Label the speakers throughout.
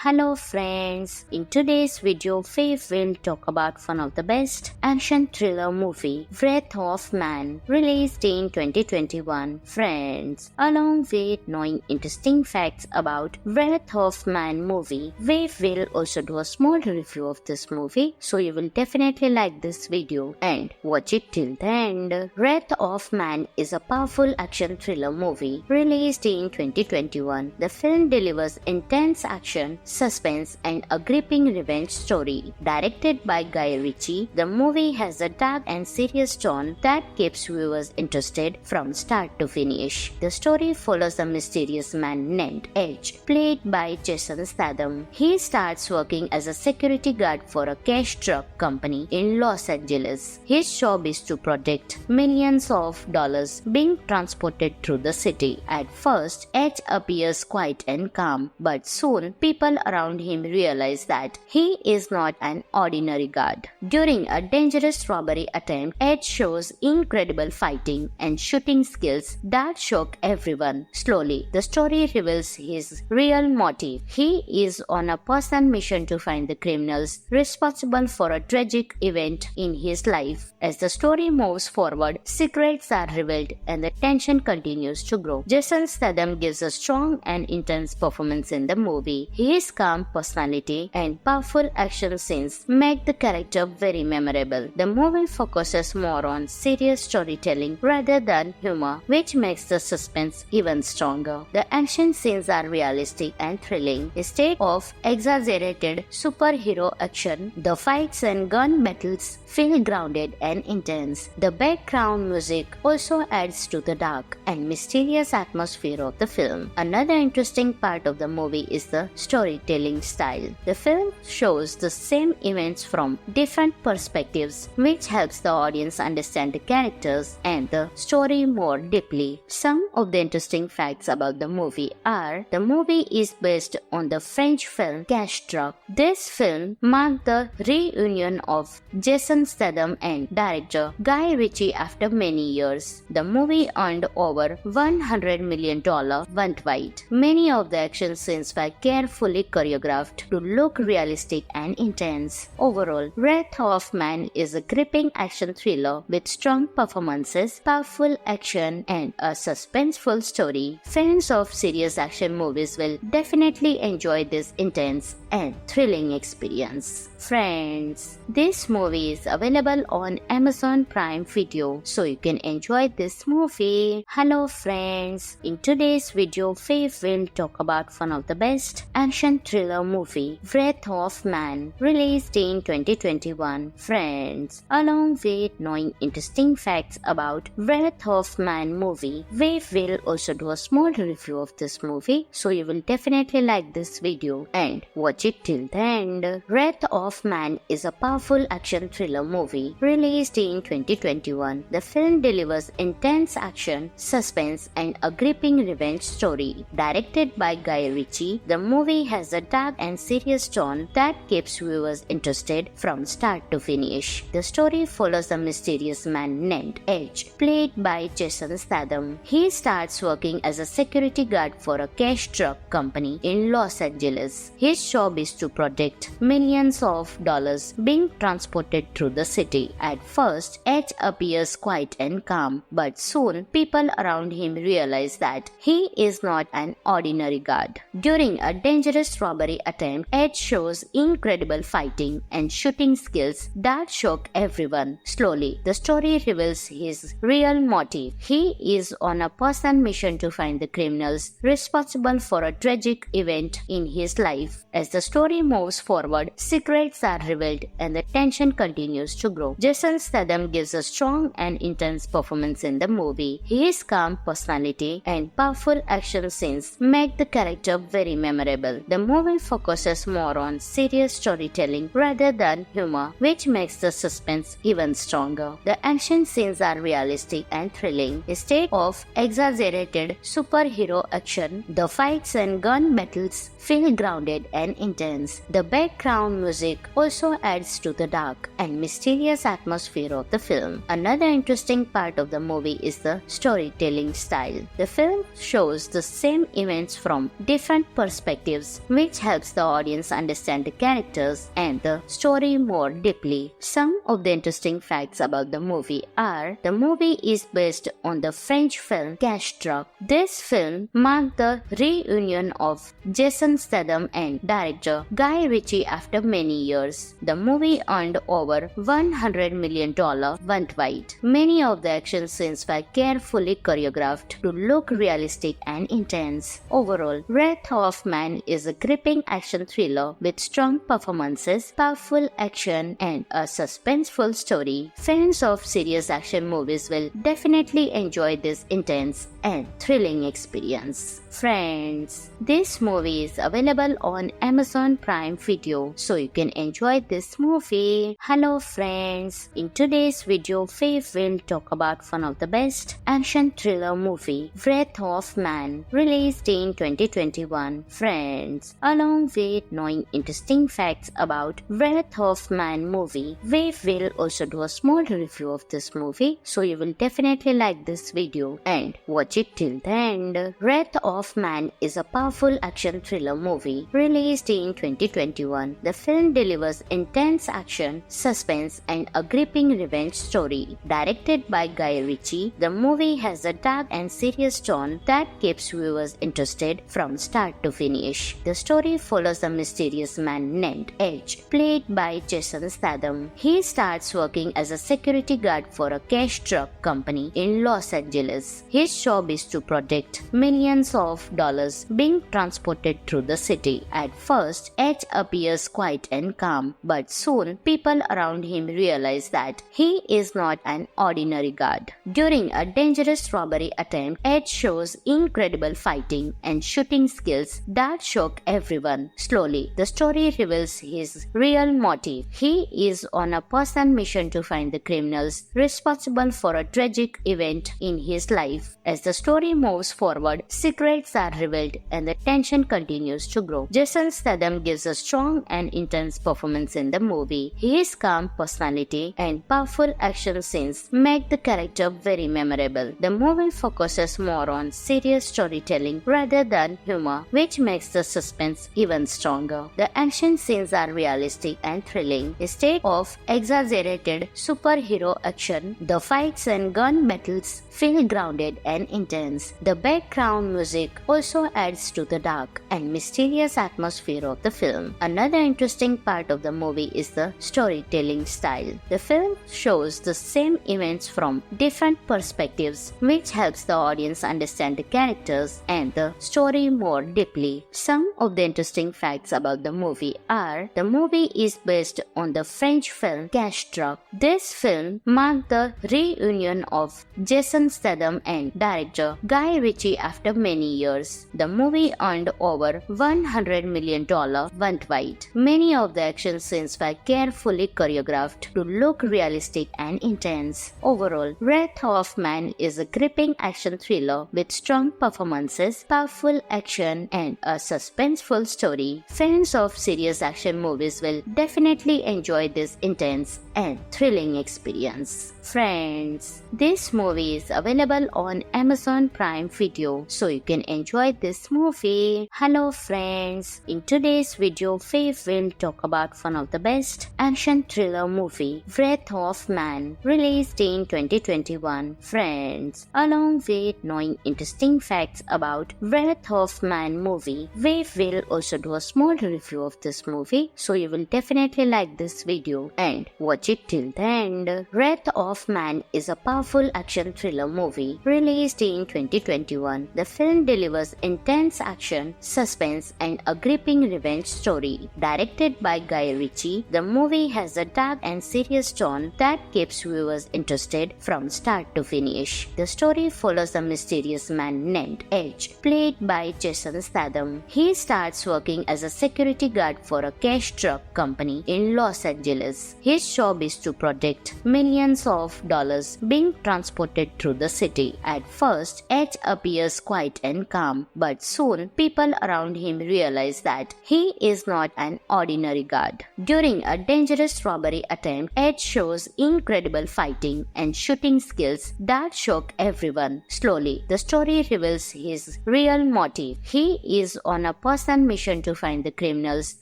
Speaker 1: Hello friends, in today's video we will talk about one of the best action thriller movie, Wrath of Man, released in 2021. Friends, along with knowing interesting facts about Wrath of Man movie, we will also do a small review of this movie, so you will definitely like this video and watch it till the end. Wrath of Man is a powerful action thriller movie released in 2021. The film delivers intense action, suspense, and a gripping revenge story. Directed by Guy Ritchie, the movie has a dark and serious tone that keeps viewers interested from start to finish. The story follows a mysterious man named Edge, played by Jason Statham. He starts working as a security guard for a cash truck company in Los Angeles. His job is to protect millions of dollars being transported through the city. At first, Edge appears quiet and calm, but soon people around him realize that he is not an ordinary guard. During a dangerous robbery attempt, Edge shows incredible fighting and shooting skills that shock everyone. Slowly, the story reveals his real motive. He is on a personal mission to find the criminals responsible for a tragic event in his life. As the story moves forward, secrets are revealed and the tension continues to grow. Jason Statham gives a strong and intense performance in the movie. His calm personality and powerful action scenes make the character very memorable. The movie focuses more on serious storytelling rather than humor, which makes the suspense even stronger. The action scenes are realistic and thrilling. Instead of exaggerated superhero action, the fights and gun battles feel grounded and intense. The background music also adds to the dark and mysterious atmosphere of the film. Another interesting part of the movie is the storytelling style. The film shows the same events from different perspectives, which helps the audience understand the characters and the story more deeply. Some of the interesting facts about the movie are: the movie is based on the French film Cash Truck. This film marked the reunion of Jason Statham and director Guy Ritchie after many years. The movie earned over $100 million worldwide. Many of the action scenes were carefully choreographed to look realistic and intense. Overall, Wrath of Man is a gripping action thriller with strong performances, powerful action, and a suspenseful story. Fans of serious action movies will definitely enjoy this intense and thrilling experience. Friends, this movie is available on Amazon Prime Video, so you can enjoy this movie. Hello friends, in today's video we will talk about one of the best action thriller movie, Wrath of Man, released in 2021. Friends, along with knowing interesting facts about Wrath of Man movie, we will also do a small review of this movie, so you will definitely like this video and watch it till the end. Wrath of Man is a powerful action thriller movie released in 2021. The film delivers intense action, suspense, and a gripping revenge story. Directed by Guy Ritchie, the movie has a dark and serious tone that keeps viewers interested from start to finish. The story follows a mysterious man named Edge, played by Jason Statham. He starts working as a security guard for a cash truck company in Los Angeles. His job is to protect millions of dollars being transported through the city. At first, Edge appears quiet and calm, but soon people around him realize that he is not an ordinary guard. During a dangerous robbery attempt, Edge shows incredible fighting and shooting skills that shock everyone. Slowly, the story reveals his real motive. He is on a personal mission to find the criminals responsible for a tragic event in his life. As the story moves forward, secrets are revealed and the tension continues to grow. Jason Statham gives a strong and intense performance in the movie. His calm personality and powerful action scenes make the character very memorable. The movie focuses more on serious storytelling rather than humor, which makes the suspense even stronger. The action scenes are realistic and thrilling. Instead of exaggerated superhero action, the fights and gun battles feel grounded and intense. The background music also adds to the dark and mysterious atmosphere of the film. Another interesting part of the movie is the storytelling style. The film shows the same events from different perspectives, which helps the audience understand the characters and the story more deeply. Some of the interesting facts about the movie are: the movie is based on the French film Cash Truck. This film marked the reunion of Jason Statham and director Guy Ritchie after many years. The movie earned over $100 million worldwide. Many of the action scenes were carefully choreographed to look realistic and intense. Overall, Wrath of Man is a gripping action thriller with strong performances, powerful action, and a suspenseful story. Fans of serious action movies will definitely enjoy this intense and thrilling experience. Friends, this movie is available on Amazon Prime Video, so you can enjoy this movie. Hello friends, in today's video Faith will talk about one of the best action thriller movie, Wrath of Man, released in 2021. Friends, along with knowing interesting facts about Wrath of Man movie, we will also do a small review of this movie, so you will definitely like this video and watch it till the end. Wrath of Man is a powerful action thriller movie released in 2021. The film delivers intense action, suspense, and a gripping revenge story. Directed by Guy Ritchie, the movie has a dark and serious tone that keeps viewers interested from start to finish. The story follows a mysterious man named Edge, played by Jason Statham. He starts working as a security guard for a cash truck company in Los Angeles. His job is to protect millions of dollars being transported through the city. At first, Edge appears quiet and calm, but soon people around him realize that he is not an ordinary guard. During a dangerous robbery attempt, Edge shows incredible fighting and shooting skills that shock everyone. Slowly, the story reveals his real motive. He is on a personal mission to find the criminals responsible for a tragic event in his life. As the story moves forward, secrets are revealed and the tension continues to grow. Jason Statham gives a strong and intense performance in the movie. His calm personality and powerful action scenes make the character very memorable. The movie focuses more on serious storytelling rather than humor, which makes the suspense even stronger. The action scenes are realistic and thrilling. Instead of exaggerated superhero action, the fights and gun battles feel grounded and intense. The background music also adds to the dark and mysterious atmosphere of the film. Another interesting part of the movie is the storytelling style. The film shows the same events from different perspectives, which helps the audience understand the characters and the story more deeply. Some of the interesting facts about the movie are: the movie is based on the French film Cash Truck. This film marked the reunion of Jason Statham and director Guy Ritchie after many years. The movie earned over $100 million worldwide. Many of the action scenes were carefully choreographed to look realistic and intense. Overall, Wrath of Man is a gripping action thriller with strong performances, powerful action, and a suspenseful story. Fans of serious action movies will definitely enjoy this intense and thrilling experience. Friends, this movie is available on Amazon Prime Video, so you can enjoy this movie. Hello friends, in today's video Faith will talk about one of the best action thriller movie, Wrath of Man, released in 2021. Friends, along with knowing interesting facts about Wrath of Man movie, we will also do a small review of this movie, so you will definitely like this video and watch it till the end. Wrath of Man is a powerful action thriller movie released in 2021. The film delivers intense action, suspense, and a gripping revenge story. Directed by Guy Ritchie, the movie has a dark and serious tone that keeps viewers interested from start to finish. The story follows a mysterious man named Edge, played by Jason Statham. He starts working as a security guard for a cash truck company in Los Angeles. His job is to protect millions of dollars being transported through the city. At first, Edge appears quiet and and calm, but soon people around him realize that he is not an ordinary guard. During a dangerous robbery attempt, Ed shows incredible fighting and shooting skills that shock everyone. Slowly, the story reveals his real motive. He is on a personal mission to find the criminals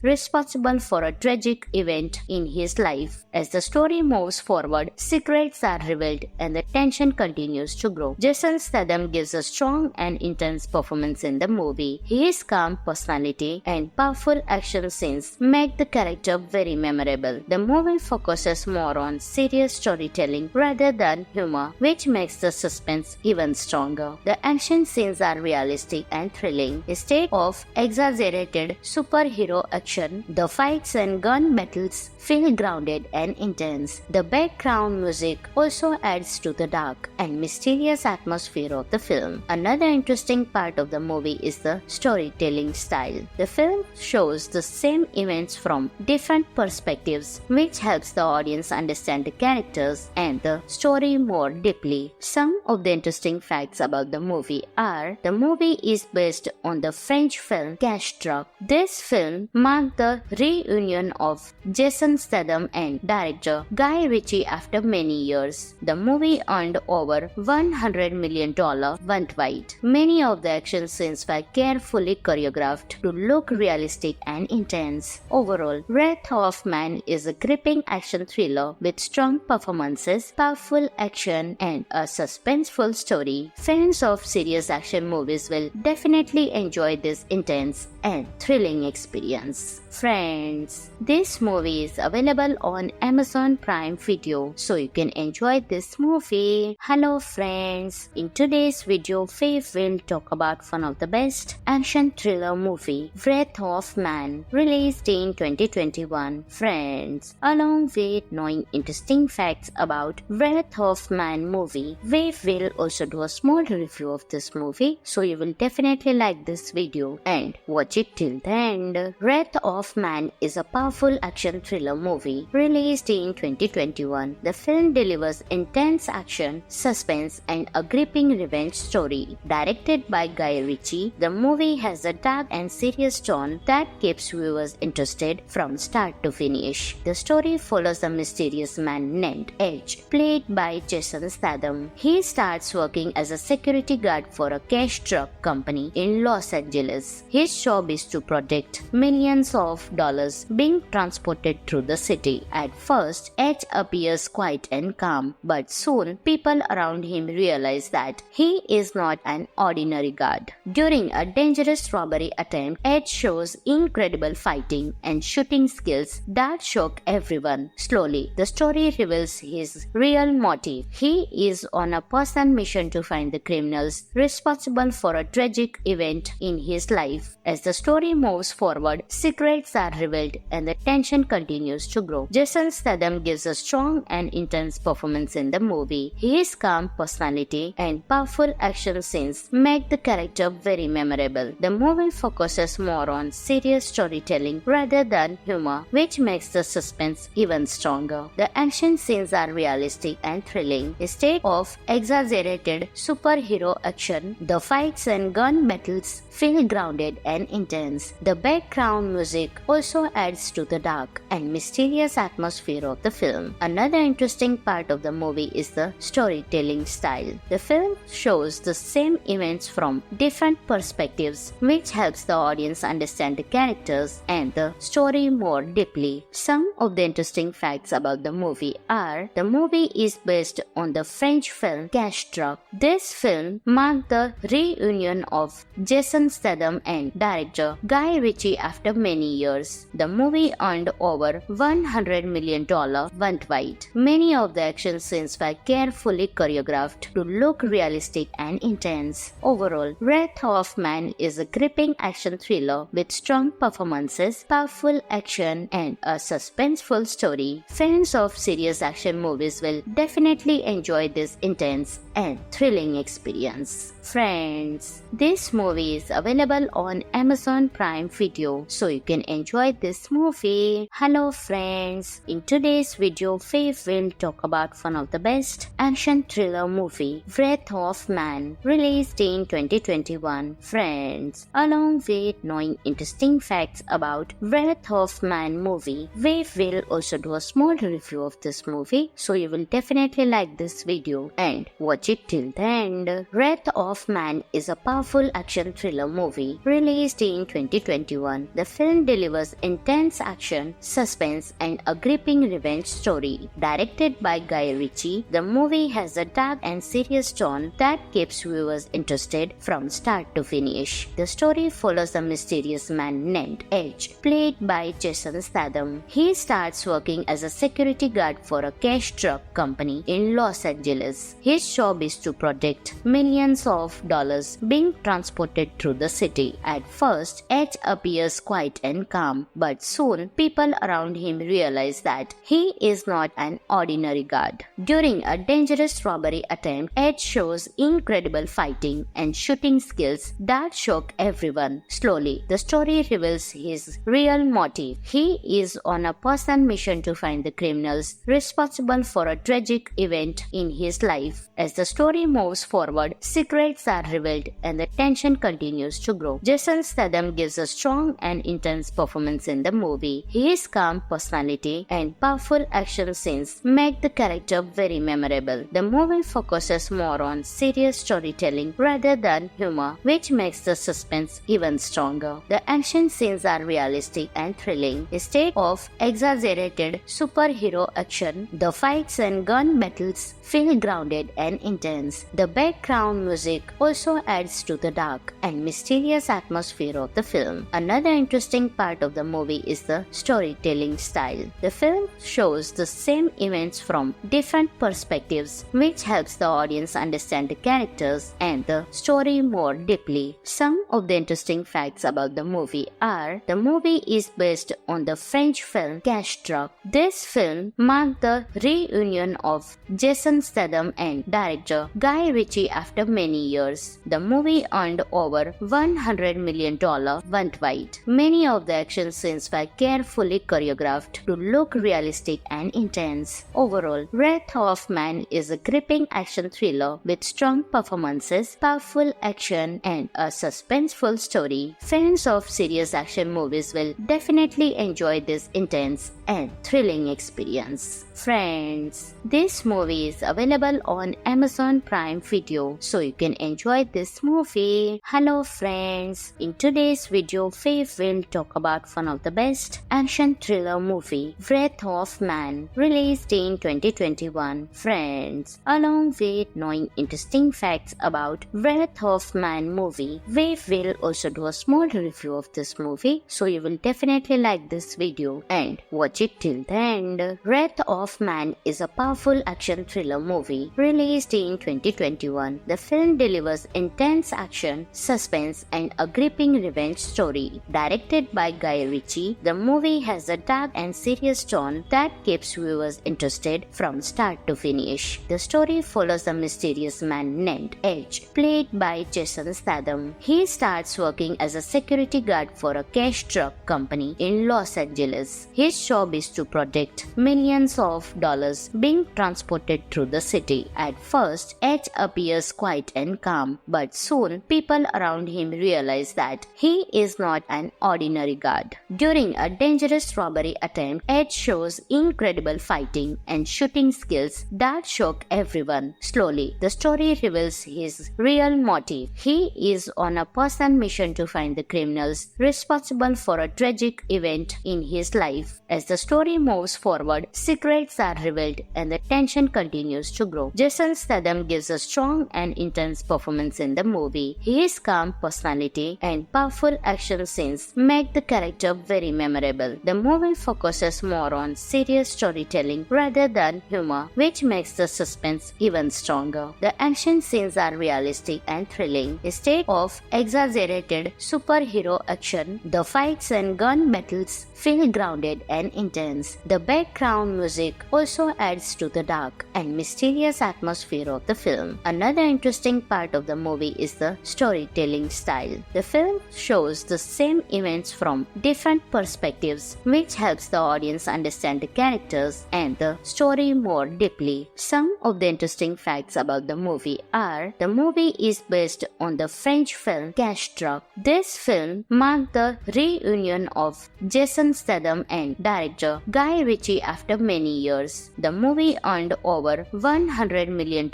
Speaker 1: responsible for a tragic event in his life. As the story moves forward, secrets are revealed and the tension continues to grow. Jason Statham gives a strong and intense performance in the movie. His calm personality and powerful action scenes make the character very memorable. The movie focuses more on serious storytelling rather than humor, which makes the suspense even stronger. The action scenes are realistic and thrilling. Instead of exaggerated superhero action, the fights and gun battles feel grounded and intense. The background music also adds to the dark and mysterious atmosphere of the film. Another interesting part of the movie is the storytelling style. The film shows the same events from different perspectives, which helps the audience understand the characters and the story more deeply. Some of the interesting facts about the movie are: the movie is based on the French film Cash Truck. This film marked the reunion of Jason Statham and director Guy Ritchie after many years. The movie earned over $100 million worldwide. Many of the action scenes were carefully choreographed to look realistic and intense. Overall, Wrath of Man is a gripping action thriller with strong performances, powerful action, and a suspenseful story. Fans of serious action movies will definitely enjoy this intense and thrilling experience. Friends, this movie is available on Amazon Prime Video, so you can enjoy this movie. Hello friends, in today's video, Faith will talk about one of the best action thriller movie, Wrath of Man, released in 2021. Friends, along with knowing interesting facts about Wrath of Man movie, we will also do a small review of this movie, so you will definitely like this video and watch it till the end. Wrath of Man is a powerful action thriller movie released in 2021. The film delivers intense action, suspense, and a gripping revenge story. Directed by Guy Ritchie, the movie has a dark and serious tone that keeps viewers interested from start to finish. The story follows a mysterious man named Edge, played by Jason Statham. He starts working as a security guard for a cash truck company in Los Angeles. His job is to protect millions of dollars being transported through the city. At first, Edge appears quiet and calm, but soon people around him realize that he is not an ordinary guard. During a dangerous robbery attempt, Edge shows incredible fighting and shooting skills that shock everyone. Slowly, the story reveals his real motive. He is on a personal mission to find the criminals responsible for a tragic event in his life. As the story moves forward, secrets are revealed and the tension continues to grow. Jason Statham gives a strong and intense performance in the movie. His calm personality and powerful action scenes make the character very memorable. The movie focuses more on serious storytelling rather than humor, which makes the suspense even stronger. The action scenes are realistic and thrilling. Instead of exaggerated superhero action, the fights and gun battles feel grounded and intense. The background music also adds to the dark and mysterious atmosphere of the film. Another interesting part of the movie is the storytelling style. The film shows the same events from different perspectives, which helps the audience understand the characters and the story more deeply. Some of the interesting facts about the movie are: the movie is based on the French film Cash Truck. This film marked the reunion of Jason Statham and director Guy Ritchie after many years. The movie earned over $100 million worldwide. Many of the action scenes were carefully choreographed to look realistic and intense. Overall, Wrath of Man is a gripping action thriller with strong performances, powerful action, and a suspenseful story. Fans of serious action movies will definitely enjoy this intense and thrilling experience. Friends, this movie is available on Amazon Prime Video, so you can enjoy this movie. Hello friends, in today's video, Faith will talk about one of the best action thriller movie, Wrath of Man, released in 2021. Friends, along with knowing interesting facts about Wrath of Man movie, we will also do a small review of this movie, so you will definitely like this video and watch it till the end. Wrath of Man is a powerful action thriller movie released in 2021. The film delivers intense action, suspense, and a gripping revenge story. Directed by Guy Ritchie, the movie has a dark and serious tone that keeps viewers interested from start to finish. The story follows a mysterious man named Edge, played by Jason Statham. He starts working as a security guard for a cash truck company in Los Angeles. His job is to protect millions of dollars being transported through the city. At first, Edge appears quiet and calm, but soon people around him realize that he is not an ordinary guard. During a dangerous robbery attempt, Edge shows incredible fighting and shooting skills that shock everyone. Slowly, the story reveals his real motive. He is on a personal mission to find the criminals responsible for a tragic event in his life. As the story moves forward, secrets are revealed and the tension continues to grow. Jason Statham gives a strong and intense performance in the movie. His calm personality and powerful action scenes make the character very memorable. The movie focuses more on serious storytelling rather than humor, which makes the suspense even stronger. The action scenes are realistic and thrilling. Instead of exaggerated superhero action, the fights and gun battles feel grounded and intense. The background music also adds to the dark and mysterious atmosphere of the film. Another interesting part of the movie is the storytelling style. The film shows the same events from different perspectives, which helps the audience understand the characters and the story more deeply. Some of the interesting facts about the movie are: the movie is based on the French film Cash Truck. This film marked the reunion of Jason Statham and director Guy Ritchie after many years. The movie earned over $100 million worldwide. Many of the action scenes were carefully choreographed to look realistic and intense. Overall, Wrath of Man is a gripping action thriller with strong performances, powerful action, and a suspenseful story. Fans of serious action movies will definitely enjoy this intense and thrilling experience. Friends, this movie is available on Amazon Prime Video, so you can enjoy this movie. Hello friends, in today's video, Faith will talk about one of the best action thriller movie, Wrath of Man, released in 2021. Friends, along with knowing interesting facts about Wrath of Man movie, we will also do a small review of this movie, so you will definitely like this video and watch it till the end. Wrath of Man is a powerful action thriller movie released in 2021. The film delivers intense action, suspense, and a gripping revenge story. Directed by Guy Ritchie, the movie has a dark and serious tone that keeps viewers interested from start to finish. The story follows a mysterious man named Edge, played by Jason Statham. He starts working as a security guard for a cash truck company in Los Angeles. His job is to protect millions of dollars being transported through the city. At first, Edge appears quiet and calm, but soon people around him realize that he is not an ordinary guard. During a dangerous robbery attempt, Edge shows incredible fighting and shooting skills that shock everyone. Slowly, the story reveals his real motive. He is on a personal mission to find the criminals responsible for a tragic event in his life. As the story moves forward, secrets are revealed and the tension continues to grow. Jason Statham gives a strong and intense performance in the movie. His calm personality and powerful action scenes make the character very memorable. The movie focuses more on serious storytelling rather than humor, which makes the suspense even stronger. The action scenes are realistic and thrilling. Instead of exaggerated superhero action, the fights and gun battles feel grounded and intense. The background music also adds to the dark and mysterious atmosphere of the film. Another interesting part part of the movie is the storytelling style. The film shows the same events from different perspectives, which helps the audience understand the characters and the story more deeply. Some of the interesting facts about the movie are: the movie is based on the French film Cash Truck. This film marked the reunion of Jason Statham and director Guy Ritchie after many years. The movie earned over $100 million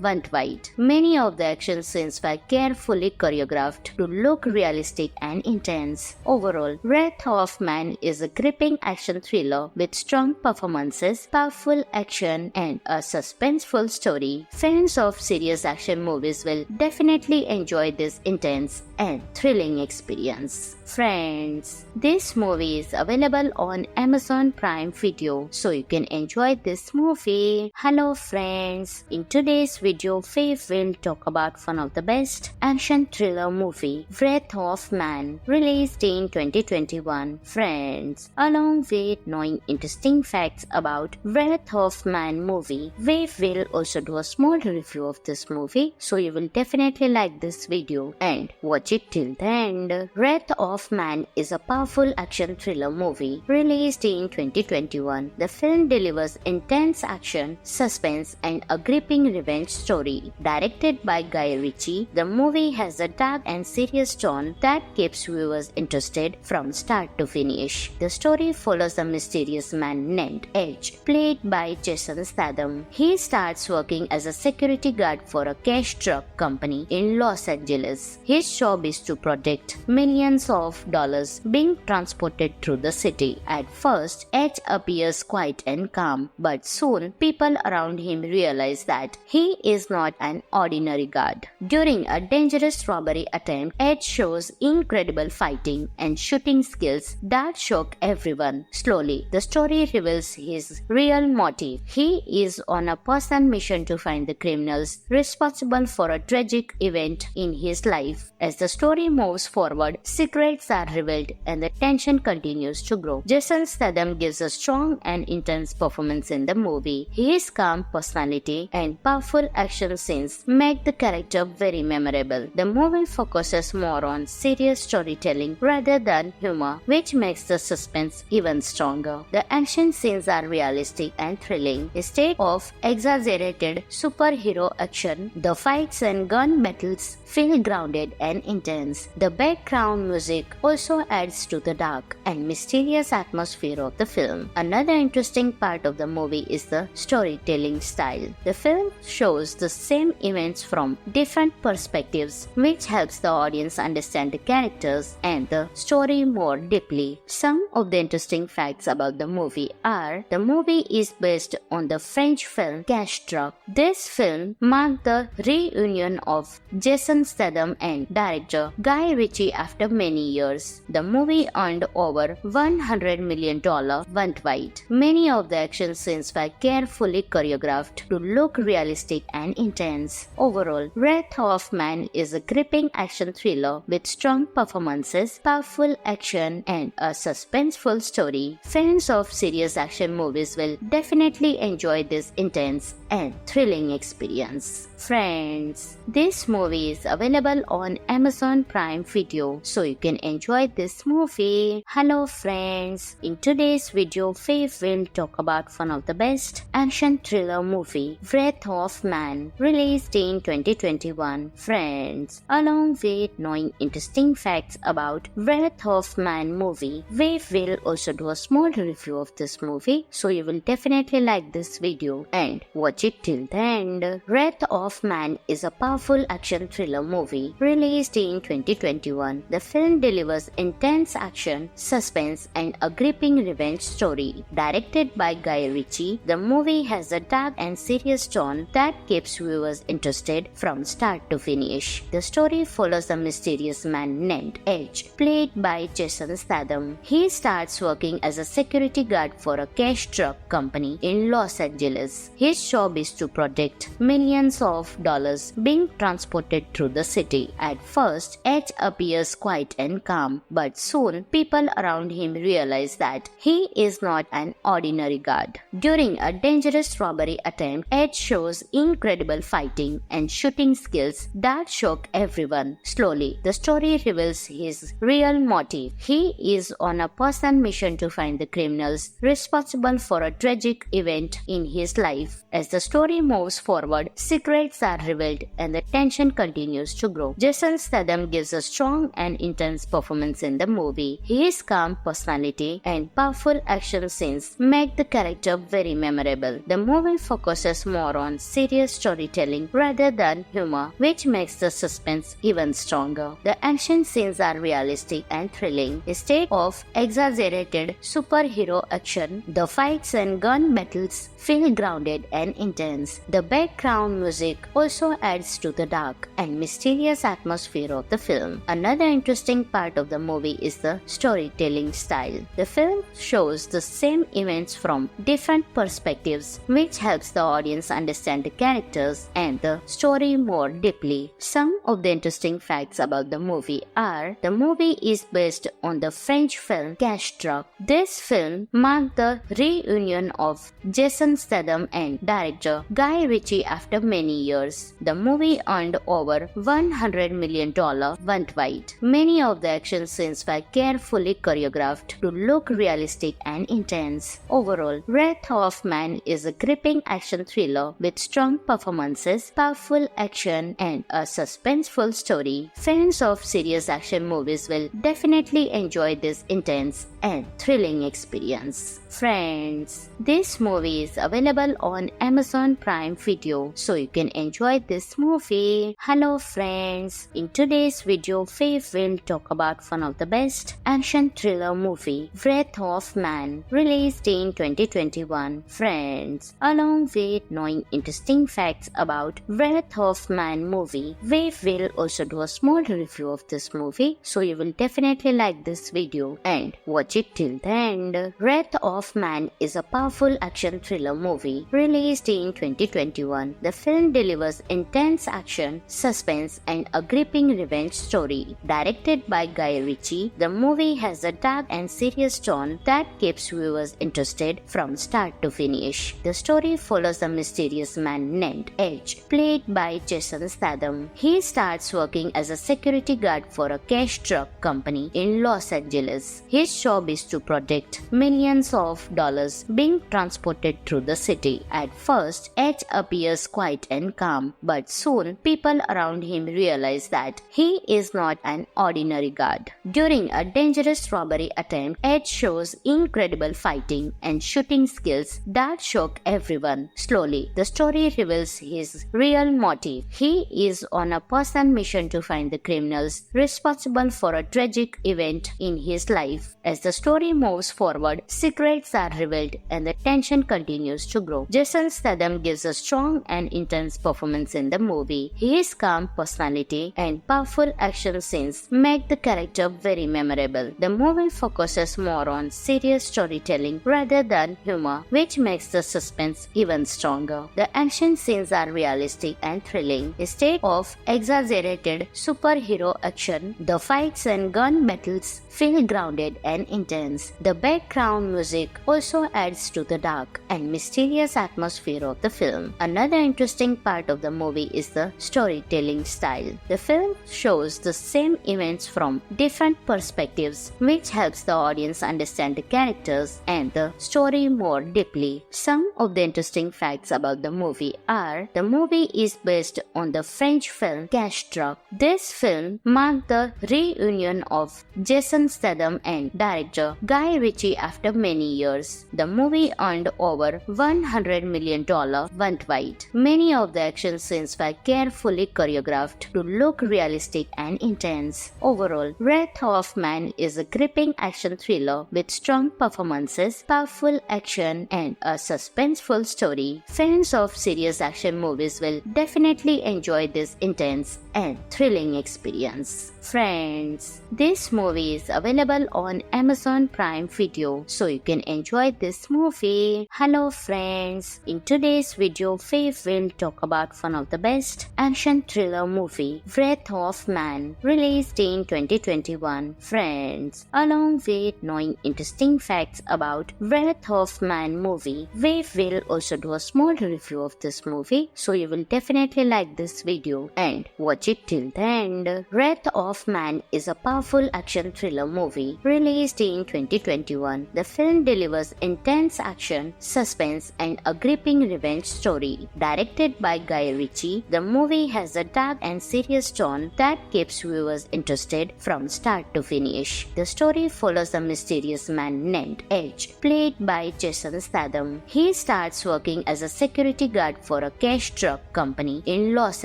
Speaker 1: worldwide. Many of the action scenes were carefully choreographed to look realistic and intense. Overall, Wrath of Man is a gripping action thriller with strong performances, powerful action, and a suspenseful story. Fans of serious action movies will definitely enjoy this intense and thrilling experience. Friends, this movie is available on Amazon Prime Video, so you can enjoy this movie. Hello friends, in today's video Faith will talk about one of the best action thriller movie, Wrath of Man, released in 2021. Friends, along with knowing interesting facts about Wrath of Man movie, we will also do a small review of this movie, so you will definitely like this video and watch it till the end. Wrath of Man is a powerful action thriller movie released in 2021. The film delivers intense action, suspense, and a gripping revenge story. Directed by Guy Ritchie, the movie has a dark and serious tone that keeps viewers interested from start to finish. The story follows a mysterious man named Edge, played by Jason Statham. He starts working as a security guard for a cash truck company in Los Angeles. His job is to protect millions of dollars being transported through the city. At first, Edge appears quiet and calm, but soon people around him realize that he is not an ordinary guard. During a dangerous robbery attempt, Edge shows incredible fighting and shooting skills that shock everyone. Slowly, the story reveals his real motive. He is on a personal mission to find the criminals responsible for a tragic event in his life. As the story moves forward, secrets are revealed and the tension continues to grow. Jason Statham gives a strong and intense performance in the movie. His calm personality and powerful action scenes make the character very memorable. The movie focuses more on serious storytelling rather than humor, which makes the suspense even stronger. The action scenes are realistic and thrilling. Instead of exaggerated superhero action, the fights and gun battles feel grounded and intense. The background music also adds to the dark and mysterious atmosphere of the film. Another interesting part of the movie is the storytelling style. The film shows the same events from different perspectives, which helps the audience understand the characters and the story more deeply. Some of the interesting facts about the movie are: the movie is based on the French film Cash Truck. This film marked the reunion of Jason Statham and director Guy Ritchie after many years. The movie earned over $100 million worldwide. Many of the action scenes were carefully choreographed to look realistic and intense. Overall, Wrath of Man is a gripping action thriller with strong performances, powerful action, and a suspenseful story. Fans of serious action movies will definitely enjoy this intense and thrilling experience. Friends, this movie is available on Amazon Prime Video, so you can enjoy this movie. Hello friends, in today's video Faith will talk about one of the best action thriller movie, Wrath of Man, released in 2021. Friends, along with knowing interesting facts about Wrath of Man movie, we will also do a small review of this movie, so you will definitely like this video and watch it till the end. Wrath of Man is a powerful action thriller movie released in 2021. The film delivers intense action, suspense, and a gripping revenge story. Directed by Guy Ritchie, the movie has a dark and serious tone that keeps viewers interested from start to finish. The story follows a mysterious man named Edge, played by Jason Statham. He starts working as a security guard for a cash truck company in Los Angeles. His job is to protect millions of dollars being transported through the city. At first, Edge appears quiet and calm, but soon people around him realize that he is not an ordinary guard. During a dangerous robbery attempt, Edge shows incredible fighting and shooting skills that shock everyone. Slowly, the story reveals his real motive. He is on a personal mission to find the criminals responsible for a tragic event in his life. As the story moves forward, secrets are revealed and the tension continues to grow. Jason Statham gives a strong and intense performance in the movie. His calm personality and powerful action scenes make the character very memorable. The movie focuses more on serious storytelling rather than humor, which makes the suspense even stronger. The action scenes are realistic and thrilling. Instead of exaggerated superhero action, the fights and gun battles feel grounded and intense. The background music also adds to the dark and mysterious atmosphere of the film. Another interesting part of the movie is the storytelling style. The film shows the same events from different perspectives, which helps the audience understand the characters and the story more deeply. Some of the interesting facts about the movie are: the movie is based on the French film Cash Truck. This film marked the reunion of Jason Statham and director Guy Ritchie after many years. The movie earned over $100 million worldwide. Many of the action scenes were carefully choreographed to look realistic and intense. Overall, Wrath of Man is a gripping action thriller with strong performances, powerful action, and a suspenseful story. Fans of serious action movies will definitely enjoy this intense and thrilling experience. Friends, this movie is available on Amazon Prime Video, so you can enjoy this movie. Hello friends, in today's video, Faith will talk about one of the best action thriller movie, Wrath of Man, released in 2021. Friends, along with knowing interesting facts about Wrath of Man movie, we will also do a small review of this movie, so you will definitely like this video and watch it till the end. Wrath of Man is a powerful action thriller movie released in 2021. The film delivers intense action, suspense, and a gripping revenge story. Directed by Guy Ritchie, the movie has a dark and serious tone that keeps viewers interested from start to finish. The story follows a mysterious man named Edge, played by Jason Statham. He starts working as a security guard for a cash truck company in Los Angeles. His job is to protect millions of dollars being transported through the city. At first, Edge appears quiet and calm, but soon people around him realize that he is not an ordinary guard. During a dangerous robbery attempt, Edge shows incredible fighting and shooting skills that shock everyone. Slowly, the story reveals his real motive. He is on a personal mission to find the criminals responsible for a tragic event in his life. As the story moves forward, secrets are revealed and the tension continues to grow. Jason Statham gives a strong and intense performance in the movie. His calm personality and powerful action scenes make the character very memorable. The movie focuses more on serious storytelling rather than humor, which makes the suspense even stronger. The action scenes are realistic and thrilling. Instead of exaggerated superhero action, the fights and gun battles feel grounded and intense. The background music also adds to the dark and mysterious atmosphere of the film. Another interesting part of the movie is the storytelling style. The film shows the same events from different perspectives, which helps the audience understand the characters and the story more deeply. Some of the interesting facts about the movie are: the movie is based on the French film Cash Truck. This film marked the reunion of Jason Statham and director Guy Ritchie after many years. The movie earned over $100 million worldwide. Many of the action scenes were carefully choreographed to look realistic and intense. Overall, Wrath of Man is a gripping action thriller with strong performances, powerful action, and a suspenseful story. Fans of serious action movies will definitely enjoy this intense and thrilling experience. Friends, this movie is available on Amazon Prime Video, so you can enjoy this movie. Hello friends, in today's video, Faith will talk about one of the best action thriller movie, Wrath of Man, released in 2021. Friends, along with knowing interesting facts about Wrath of Man movie, we will also do a small review of this movie, so you will definitely like this video and watch it till the end. Wrath of Man is a powerful action thriller movie released in 2021. The film delivers intense action, suspense, and a gripping revenge story. Directed by Guy Ritchie, the movie has a dark and serious tone that keeps viewers interested from start to finish. The story follows a mysterious man named Edge, played by Jason Statham. He starts working as a security guard for a cash truck company in Los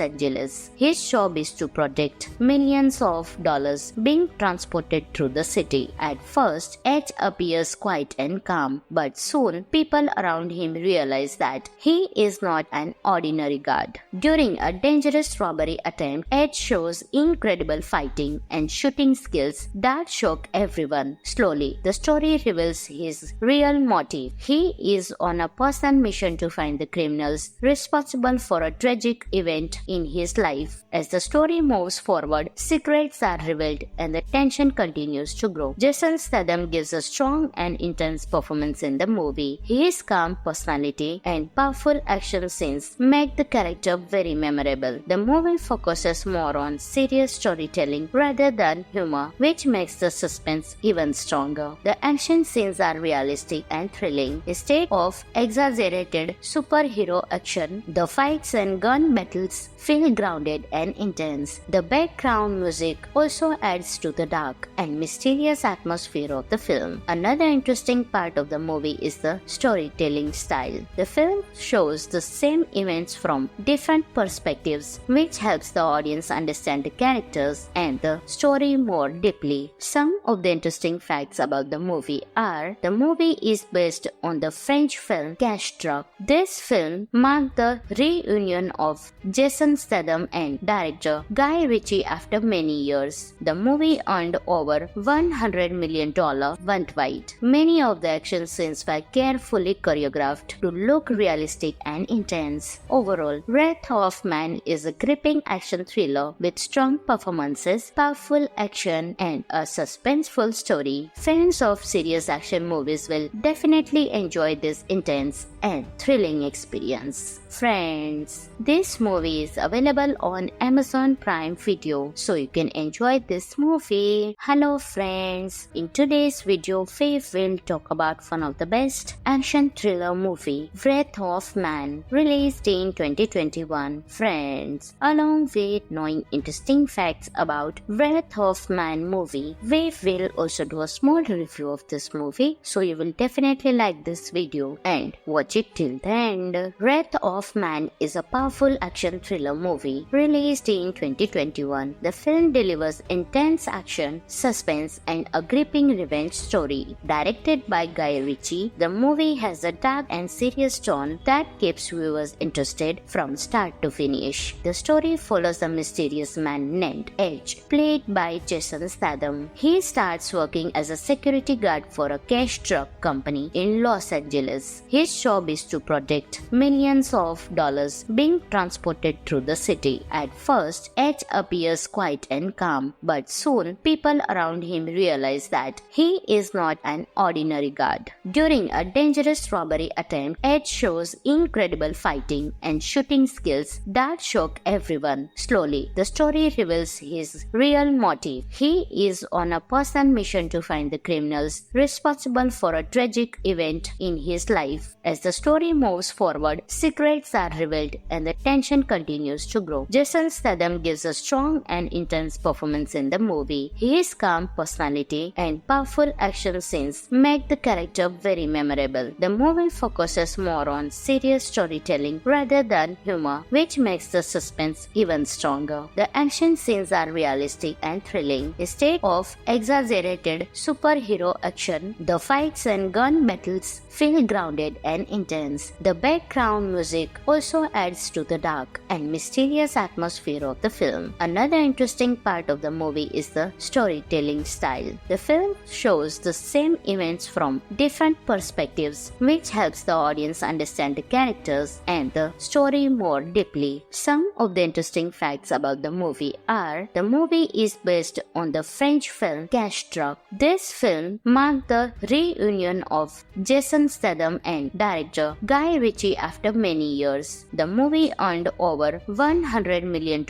Speaker 1: Angeles. His job is to protect millions of dollars being transported through the city. At first, Edge appears quiet and calm, but soon people around him realize that he is not an ordinary guard. During a dangerous robbery attempt, Edge shows incredible fighting and shooting skills that shock everyone. Slowly, the story reveals his real motive. He is on a personal mission to find the criminals responsible for a tragic event in his life. As the story moves forward, secrets are revealed and the tension continues to grow. Jason Statham gives a strong and intense performance in the movie. His calm personality and powerful action scenes make the character very memorable. The movie focuses more on serious storytelling rather than humor, which makes the suspense even stronger. The action scenes are realistic and thrilling. Instead of exaggerated superhero action, the fights and gun battles feel grounded and intense. The background music also adds to the dark and mysterious atmosphere of the film. Another interesting part of the movie is the storytelling style. The film shows the same events from different perspectives, which helps the audience understand the characters and the story more deeply. Some of the interesting facts about the movie are: the movie is based on the French film Cash Truck. This film marked the reunion of Jason Statham and director Guy Ritchie after many years. The movie earned over $100 million worldwide. Many of the action scenes were carefully choreographed to look realistic and intense. Overall, Wrath of Man is a gripping action thriller with strong performances, powerful action, and a suspenseful story. Fans of serious action movies will definitely enjoy this intense and thrilling experience. Friends, this movie is available on Amazon Prime Video, so you can enjoy this movie. Hello friends, in today's video, Faith will talk about one of the best action thriller movie, Wrath of Man, released in 2021. Friends, along with knowing interesting facts about Wrath of Man movie, we will also do a small review of this movie, so you will definitely like this video and watch it till the end. Wrath of Man is a powerful action thriller movie released in 2021. The film delivers intense action, suspense, and a gripping revenge story. Directed by Guy Ritchie, the movie has a dark and serious tone that keeps viewers interested from start to finish. The story follows a mysterious man named Edge, played by Jason Statham. He starts working as a security guard for a cash truck company in Los Angeles. His job is to protect millions of dollars being transported through the city. At first, Edge appears quiet and calm, but soon people around him realize that he is not an ordinary guard. During a dangerous robbery attempt, Edge shows incredible fighting and shooting skills that shock everyone. Slowly, the story reveals his real motive. He is on a personal mission to find the criminals responsible for a tragic event in his life. As the story moves forward, secrets are revealed and the tension continues to grow. Jason Statham gives a strong and intense performance in the movie. His calm personality and powerful action scenes make the character very memorable. The movie focuses more on serious storytelling rather than humor, which makes the suspense even stronger. The action scenes are realistic and thrilling. Instead of exaggerated superhero action, the fights and gun battles feel grounded and intense. The background music also adds to the dark and mysterious atmosphere of the film. Another interesting part part of the movie is the storytelling style. The film shows the same events from different perspectives, which helps the audience understand the characters and the story more deeply. Some of the interesting facts about the movie are: the movie is based on the French film Cash Truck. This film marked the reunion of Jason Statham and director Guy Ritchie after many years. The movie earned over $100 million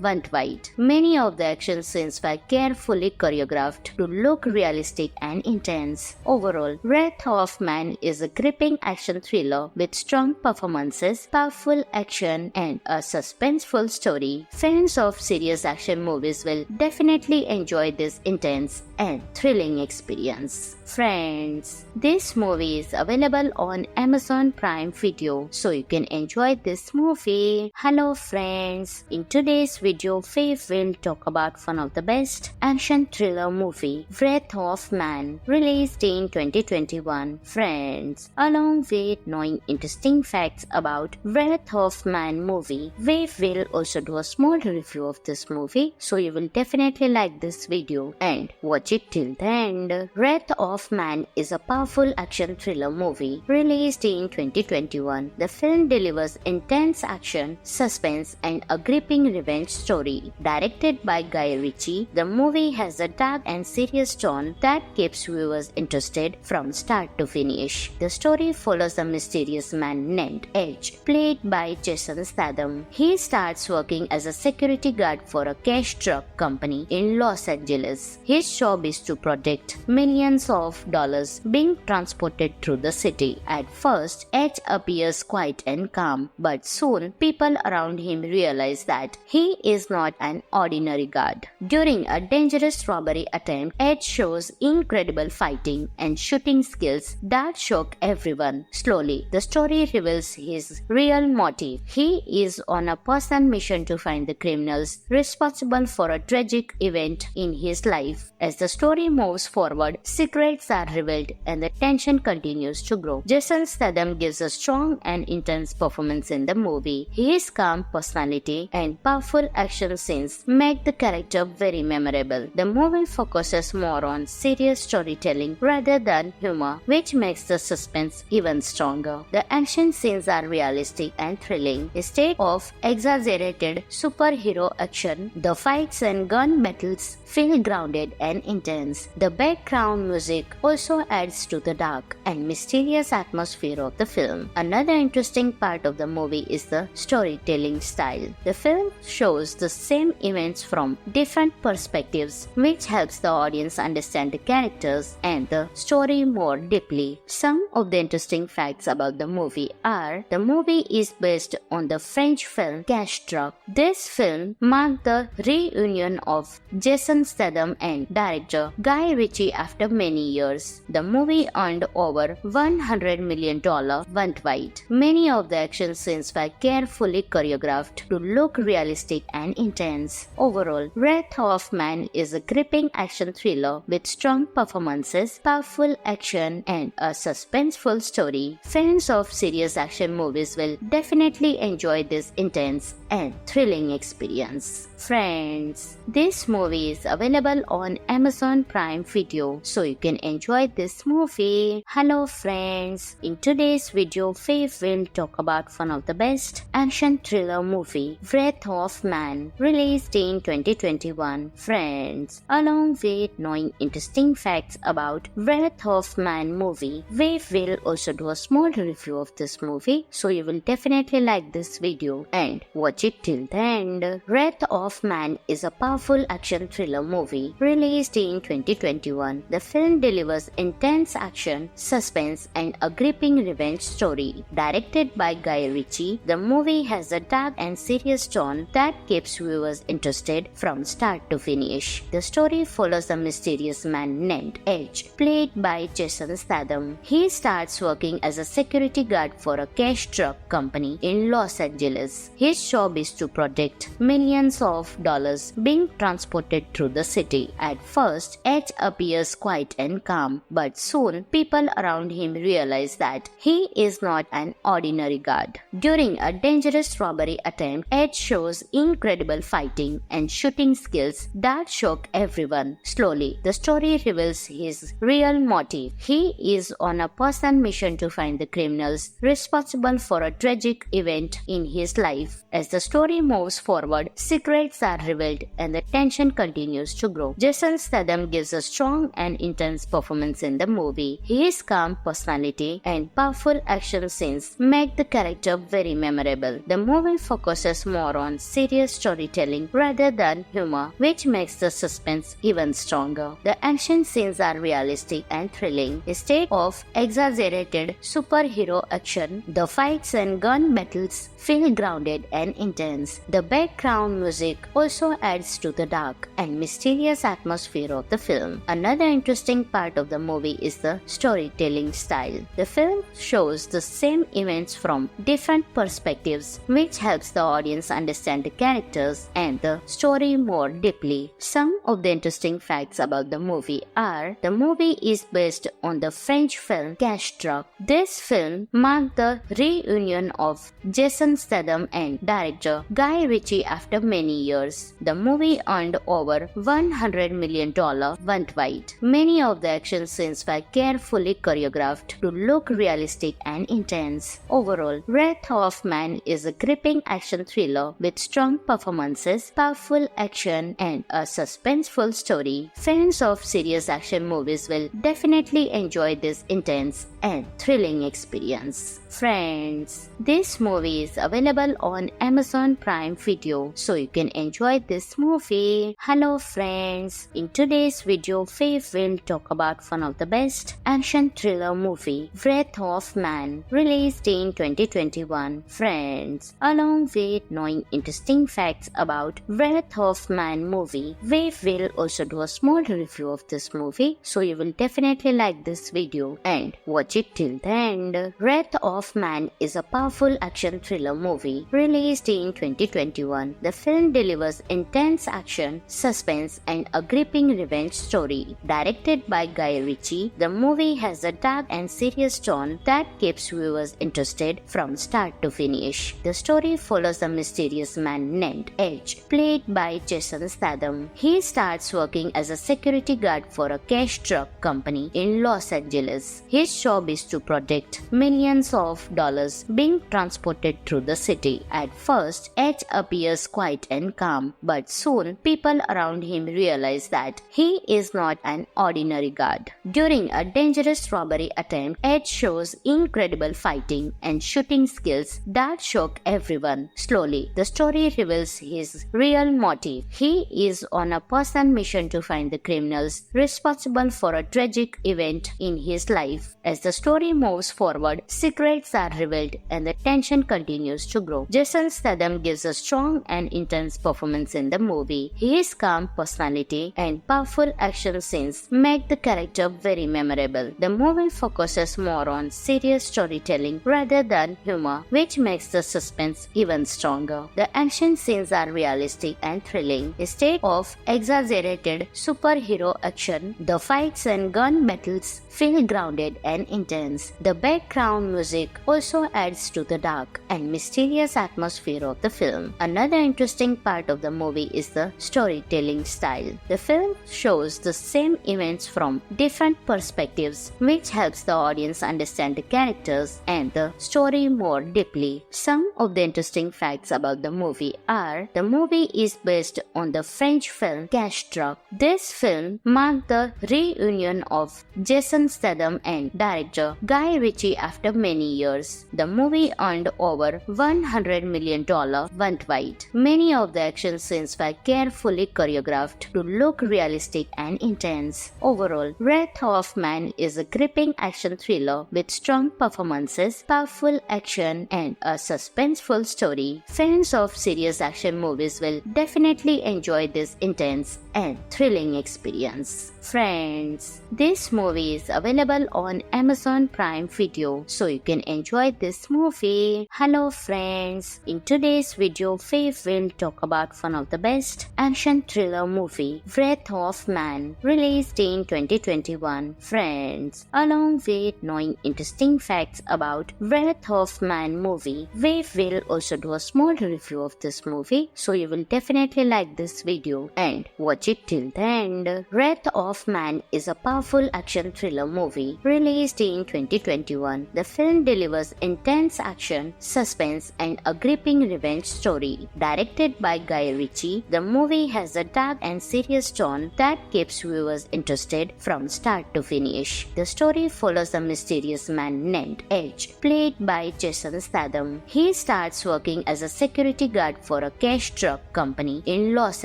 Speaker 1: worldwide. Many of the action scenes were carefully choreographed to look realistic and intense. Overall, Wrath of Man is a gripping action thriller with strong performances, powerful action, and a suspenseful story. Fans of serious action movies will definitely enjoy this intense and thrilling experience. Friends, this movie is available on Amazon Prime Video, so you can enjoy this movie. Hello friends, in today's video Faith will talk about one of the best action thriller movie, Wrath of Man, released in 2021. Friends, along with knowing interesting facts about Wrath of Man movie, we will also do a small review of this movie, so you will definitely like this video and watch it till the end. Wrath of Man is a powerful action thriller movie released in 2021. The film delivers intense action, suspense, and a gripping revenge story. Directed by Guy Ritchie, the movie has a dark and serious tone that keeps viewers interested from start to finish. The story follows a mysterious man named Edge, played by Jason Statham. He starts working as a security guard for a cash truck company in Los Angeles. His job is to protect millions of dollars being transported through the city. At first, Edge appears quiet and calm, but soon people around him realize that he is not an ordinary guard. During a dangerous robbery attempt, Edge shows incredible fighting and shooting skills that shock everyone. Slowly, the story reveals his real motive. He is on a personal mission to find the criminals responsible for a tragic event in his life. As the story moves forward, secrets are revealed and the tension continues to grow. Jason Statham gives a strong and intense performance in the movie. His calm personality and powerful action scenes make the character very memorable. The movie focuses more on serious storytelling rather than humor, which makes the suspense even stronger. The action scenes are realistic and thrilling. Instead of exaggerated superhero action, the fights and gun battles feel grounded and intense. The background music also adds to the dark and mysterious atmosphere of the film. Another interesting part of the movie is the storytelling style. The film shows the same events from different perspectives, which helps the audience understand the characters and the story more deeply. Some of the interesting facts about the movie are: the movie is based on the French film Cash Truck. This film marked the reunion of Jason Statham and director Guy Ritchie after many years. The movie earned over $100 million worldwide. Many of the action scenes were carefully choreographed to look realistic and intense. Overall, Wrath of Man is a gripping action thriller with strong performances, powerful action, and a suspenseful story. Fans of serious action movies will definitely enjoy this intense and thrilling experience. Friends, this movie is available on Amazon Prime Video, so you can enjoy this movie. Hello friends, in today's video Faith will talk about one of the best action thriller movie, Wrath of Man, released in 2021. Friends, along with knowing interesting facts about Wrath of Man movie, we will also do a small review of this movie, so you will definitely like this video and watch it till the end. Wrath of Man is a powerful action thriller movie released in 2021. The film delivers intense action, suspense, and a gripping revenge story. Directed by Guy Ritchie, the movie has a dark and serious tone that keeps viewers interested from start to finish. The story follows a mysterious man named Edge, played by Jason Statham. He starts working as a security guard for a cash truck company in Los Angeles. His job is to protect millions of dollars being transported through the city. At first, Edge appears quiet and calm, but soon people around him realize that he is not an ordinary guard. During a dangerous robbery attempt, Edge shows incredible fighting and shooting skills that shock everyone. Slowly, the story reveals his real motive. He is on a personal mission to find the criminals responsible for a tragic event in his life. As the story moves forward, secrets are revealed and the tension continues to grow. Jason Statham gives a strong and intense performance in the movie. His calm personality and powerful action scenes make the character very memorable. The movie focuses more on serious storytelling rather than humor, which makes the suspense even stronger. The action scenes are realistic and thrilling. Instead of exaggerated superhero action, the fights and gun battles feel grounded and intense. The background music also adds to the dark and mysterious atmosphere of the film. Another interesting part of the movie is the storytelling style. The film shows the same events from different perspectives, which helps the audience understand the characters and the story more deeply. Some of the interesting facts about the movie are: the movie is based on the French film Cash Truck. This film marked the reunion of Jason Statham and director Guy Ritchie after many years. The movie earned over $100 million worldwide. Many of the action scenes were carefully choreographed to look realistic and intense. Overall, Wrath of Man is a gripping action thriller with strong performances, powerful action, and a suspenseful story. Fans of serious action movies will definitely enjoy this intense and thrilling experience. Friends, this movie is available on Amazon Prime Video, so you can enjoy this movie. Hello friends, in today's video, Faith will talk about one of the best action thriller movie, Wrath of Man, released in 2021. Friends, along with knowing interesting facts about Wrath of Man movie, we will also do a small review of this movie, so you will definitely like this video and watch it till the end. Wrath of Man is a powerful action thriller movie released in 2021. The film delivers intense action, suspense, and a gripping revenge story. Directed by Guy Ritchie, the movie has a dark and serious tone that keeps viewers interested from start to finish. The story follows a mysterious man named Edge, played by Jason Statham. He starts working as a security guard for a cash truck company in Los Angeles. His job is to protect millions of dollars being transported through the city. At first, Edge appears quiet and calm, but soon people around him realize that he is not an ordinary guard. During a dangerous robbery attempt, Edge shows incredible fighting and shooting skills that shock everyone. Slowly, the story reveals his real motive. He is on a personal mission to find the criminals responsible for a tragic event in his life. As the story moves forward, secrets are revealed and the tension continues to grow. Jason Statham gives a strong and intense performance in the movie. His calm personality and powerful action scenes make the character very memorable. The movie focuses more on serious storytelling rather than humor, which makes the suspense even stronger. The action scenes are realistic and thrilling. Instead of exaggerated superhero action, the fights and gun battles feel grounded and intense. The background music also adds to the dark and mysterious atmosphere of the film. Another interesting part of the movie is the storytelling style. The film shows the same events from different perspectives, which helps the audience understand the characters and the story more deeply. Some of the interesting facts about the movie are: the movie is based on the French film Cash Truck. This film marked the reunion of Jason Statham and director Guy Ritchie after many years. The movie earned over $100 million worldwide. Many of the action scenes were carefully choreographed to look realistic and intense. Overall, Wrath of Man is a gripping action thriller with strong performances, powerful action, and a suspenseful story. Fans of serious action movies will definitely enjoy this intense and thrilling experience. Friends, this movie is available on Amazon Prime Video, so you can enjoy this movie. Hello friends, in today's video, Faith will talk about one of the best action thriller movie, Wrath of Man, released in 2021. Friends, along with knowing interesting facts about Wrath of Man movie, we will also do a small review of this movie, so you will definitely definitely like this video and watch it till the end. Wrath of Man is a powerful action thriller movie released in 2021. The film delivers intense action, suspense, and a gripping revenge story. Directed by Guy Ritchie, the movie has a dark and serious tone that keeps viewers interested from start to finish. The story follows a mysterious man named Edge, played by Jason Statham. He starts working as a security guard for a cash truck company in Los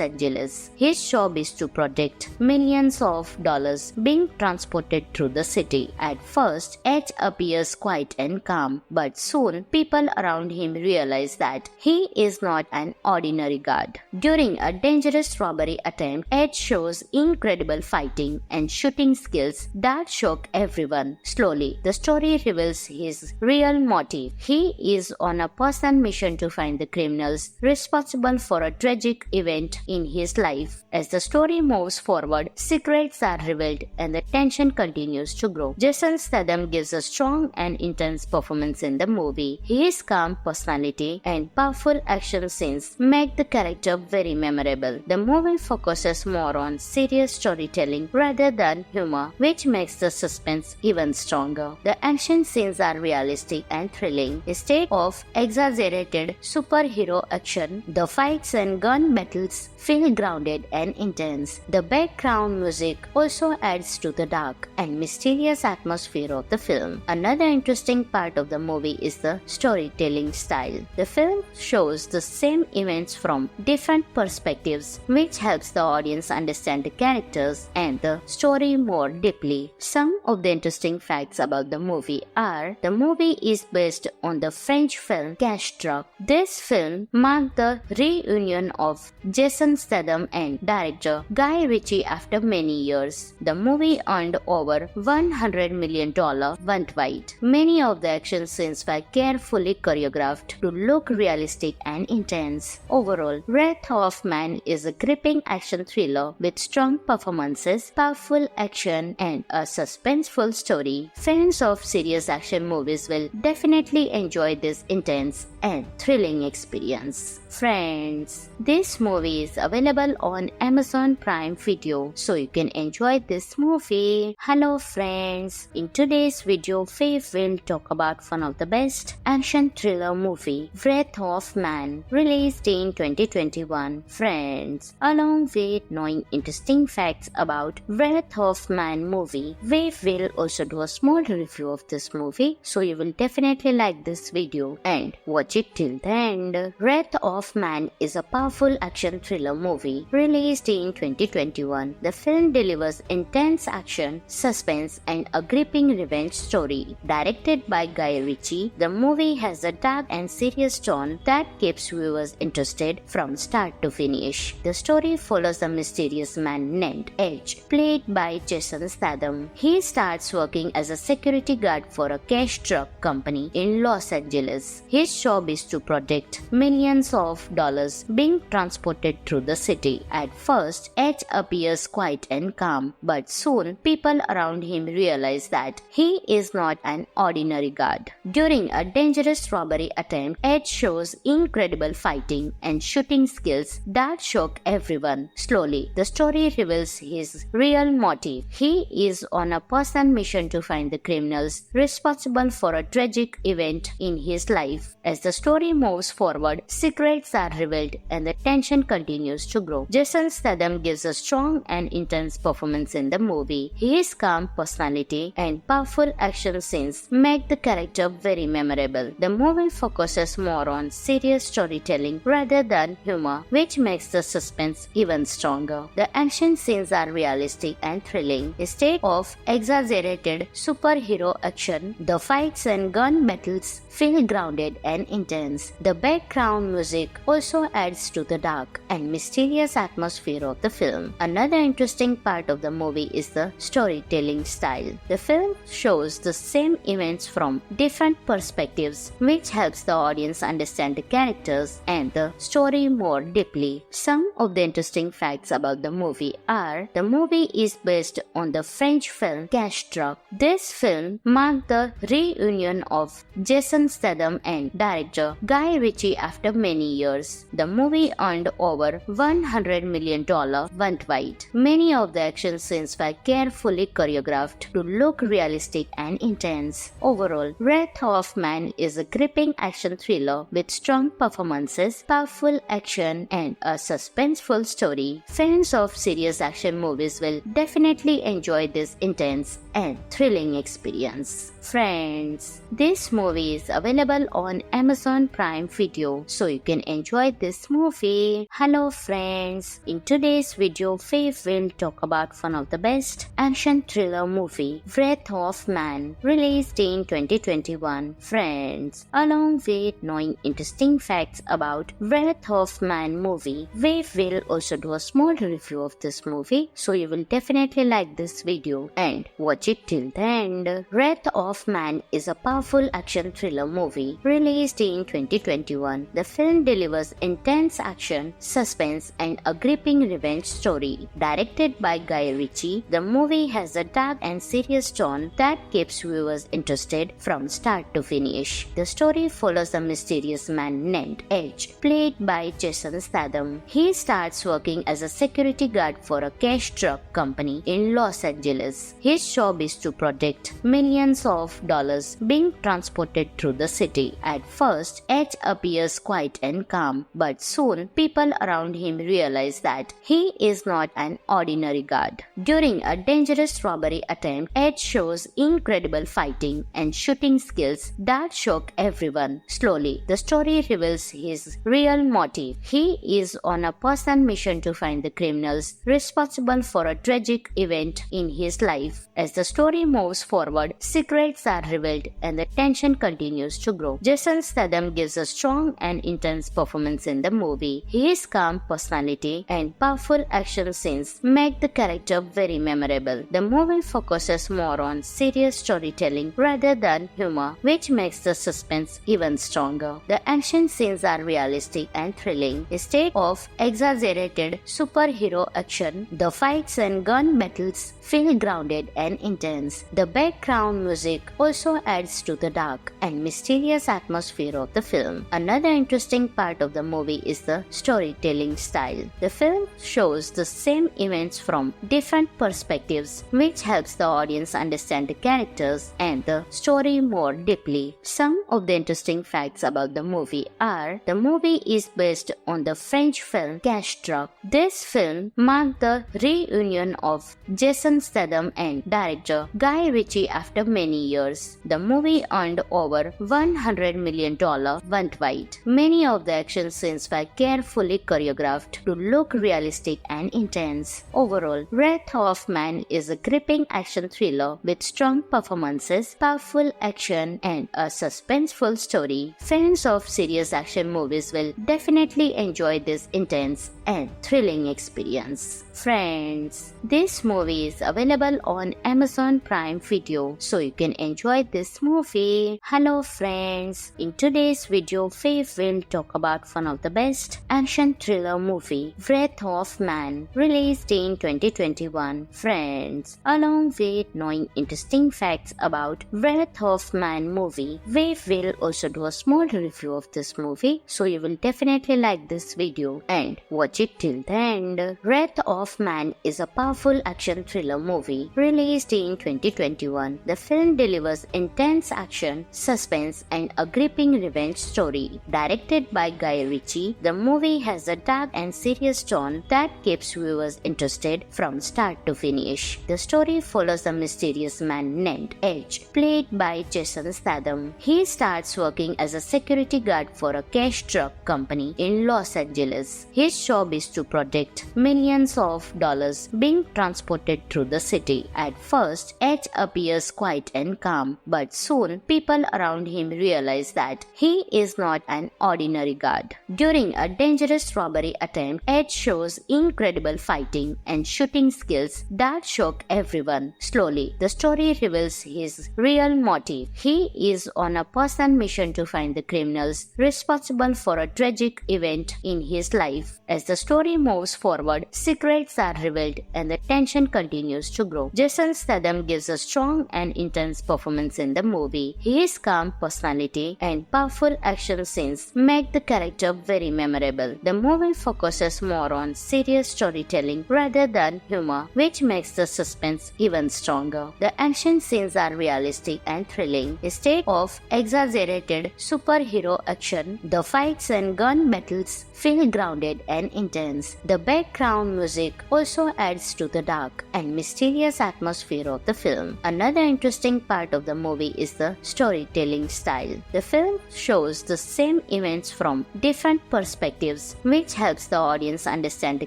Speaker 1: Angeles. His job is to protect millions of dollars being transported through the city. At first, Edge appears quiet and calm, but soon people around him realize that he is not an ordinary guard. During a dangerous robbery attempt, Edge shows incredible fighting and shooting skills that shock everyone. Slowly, the story reveals his real motive. He is on a personal mission to find the criminals responsible for a tragic event in his life. As the story moves forward, secrets are revealed and the tension continues to grow. Jason Statham gives a strong and intense performance in the movie. His calm personality and powerful action scenes make the character very memorable. The movie focuses more on serious storytelling rather than humor, which makes the suspense even stronger. The action scenes are realistic and thrilling. Instead of exaggerated superhero action, the fights and gun battles feel grounded and intense. The background music also adds to the dark and mysterious atmosphere of the film. Another interesting part of the movie is the storytelling style. The film shows the same events from different perspectives, which helps the audience understand the characters and the story more deeply. Some of the interesting facts about the movie are: the movie is based on the French film Cash Truck. This film marked the reunion of Jason Statham and director Guy Ritchie after many years. The movie earned over $100 million worldwide. Many of the action scenes were carefully choreographed to look realistic and intense. Overall, Wrath of Man is a gripping action thriller with strong performances, powerful action, and a suspenseful story. Fans of serious action movies will definitely enjoy this intense and thrilling experience. Friends, this movie is available on Amazon Prime Video, so you can enjoy this movie. Hello friends, in today's video, Faith will talk about one of the best action thriller movie, Wrath of Man, released in 2021. Friends, along with knowing interesting facts about Wrath of Man movie, we will also do a small review of this movie, so you will definitely like this video and watch it till the end. Wrath of Man is a powerful action thriller movie released in 2021. The film delivers intense action, suspense, and a gripping revenge story. Directed by Guy Ritchie, the movie has a dark and serious tone that keeps viewers interested from start to finish. The story follows a mysterious man named Edge, played by Jason Statham. He starts working as a security guard for a cash truck company in Los Angeles. His job is to protect millions of dollars being transported through the city. At first, Edge appears quiet and calm, but soon people around him realize that he is not an ordinary guard. During a dangerous robbery attempt, Edge shows incredible fighting and shooting skills that shock everyone. Slowly, the story reveals his real motive. He is on a personal mission to find the criminals responsible for a tragic event in his life. As the story moves forward, secrets are revealed and the tension continues to grow. Jason Statham gives a strong and intense performance in the movie. His calm personality and powerful action scenes make the character very memorable. The movie focuses more on serious storytelling rather than humor, which makes the suspense even stronger. The action scenes are realistic and thrilling. Instead of exaggerated superhero action, the fights and gun battles feel grounded and intense. The background music also adds to the dark and mysterious atmosphere of the film. Another interesting part of the movie is the storytelling style. The film shows the same events from different perspectives, which helps the audience understand the characters and the story more deeply. Some of the interesting facts about the movie are: the movie is based on the French film Cash Truck. This film marked the reunion of Jason Statham and director Guy Ritchie after many years. The movie earned over $100 million worldwide. Many of the action scenes were carefully choreographed to look realistic and intense. Overall, Wrath of Man is a gripping action thriller with strong performances, powerful action, and a suspenseful story. Fans of serious action movies will definitely enjoy this intense and thrilling experience. Friends, this movie is available on Amazon Prime Video, so you can enjoy this movie. Hello friends, in today's video Faith will talk about one of the best action thriller movie, Wrath of Man, released in 2021. Friends, along with knowing interesting facts about Wrath of Man movie, we will also do a small review of this movie, so you will definitely like this video and watch it till the end. Wrath of Man is a powerful action thriller movie released in 2021. The film delivers intense action, suspense, and a gripping revenge story. Directed by Guy Ritchie, the movie has a dark and serious tone that keeps viewers interested from start to finish. The story follows a mysterious man named Edge, played by Jason Statham. He starts working as a security guard for a cash truck company in Los Angeles. His job is to protect millions of dollars being transported through the city. At first, Edge appears quiet and calm, but soon people around him realize that he is not an ordinary guard. During a dangerous robbery attempt, Edge shows incredible fighting and shooting skills that shock everyone. Slowly, the story reveals his real motive. He is on a personal mission to find the criminals responsible for a tragic event in his life. As the story moves forward, secrets are revealed and the tension continues to grow. Jason Statham gives a strong and intense performance in the movie. His calm personality and powerful action scenes make the character very memorable. The movie focuses more on serious storytelling rather than humor, which makes the suspense even stronger. The action scenes are realistic and thrilling. Instead of exaggerated superhero action, the fights and gun battles feel grounded and intense. The background music also adds to the dark and mysterious atmosphere of the film. Another interesting part of the movie is the storytelling style. The film shows the same events from different perspectives, which helps the audience understand the characters and the story more deeply. Some of the interesting facts about the movie are: the movie is based on the French film Cash Truck. This film marked the reunion of Jason Statham and director Guy Ritchie after many years. The movie earned over $100 million worldwide. Many of the action scenes were carefully choreographed to look realistic and intense. Overall, Wrath of Man is a gripping action thriller with strong performances, powerful action, and a suspenseful story. Fans of serious action movies will definitely enjoy this intense and thrilling experience. Friends, this movie is available on Amazon Prime Video, so you can enjoy this movie. Hello friends, in today's video Faith will talk about one of the best action thriller movie, Wrath of Man, released in 2021. Friends, along with knowing interesting facts about Wrath of Man movie, we will also do a small review of this movie, so you will definitely like this video and watch it till the end. Wrath of Man is a powerful action thriller movie released in 2021. The film delivers intense action, suspense, and a gripping revenge story. Directed by Guy Ritchie, the movie has a dark and serious tone that keeps viewers interested from start to finish. The story follows a mysterious man named Edge, played by Jason Statham. He starts working as a security guard for a cash truck company in Los Angeles. His job is to protect millions of dollars being transported through the city. At first, Edge appears quiet and calm, but soon people around him realize that he is not an ordinary guard. During a dangerous robbery attempt, Edge shows incredible fighting and shooting skills that shock everyone. Slowly, the story reveals his real motive. He is on a personal mission to find the criminals responsible for a tragic event in his life. As the story moves forward, secrets are revealed and the tension continues to grow. Jason Statham gives a strong and intense intense performance in the movie. His calm personality and powerful action scenes make the character very memorable. The movie focuses more on serious storytelling rather than humor, which makes the suspense even stronger. The action scenes are realistic and thrilling. Instead of exaggerated superhero action, the fights and gun battles feel grounded and intense. The background music also adds to the dark and mysterious atmosphere of the film. Another interesting part of the movie is the storytelling style. The film shows the same events from different perspectives, which helps the audience understand the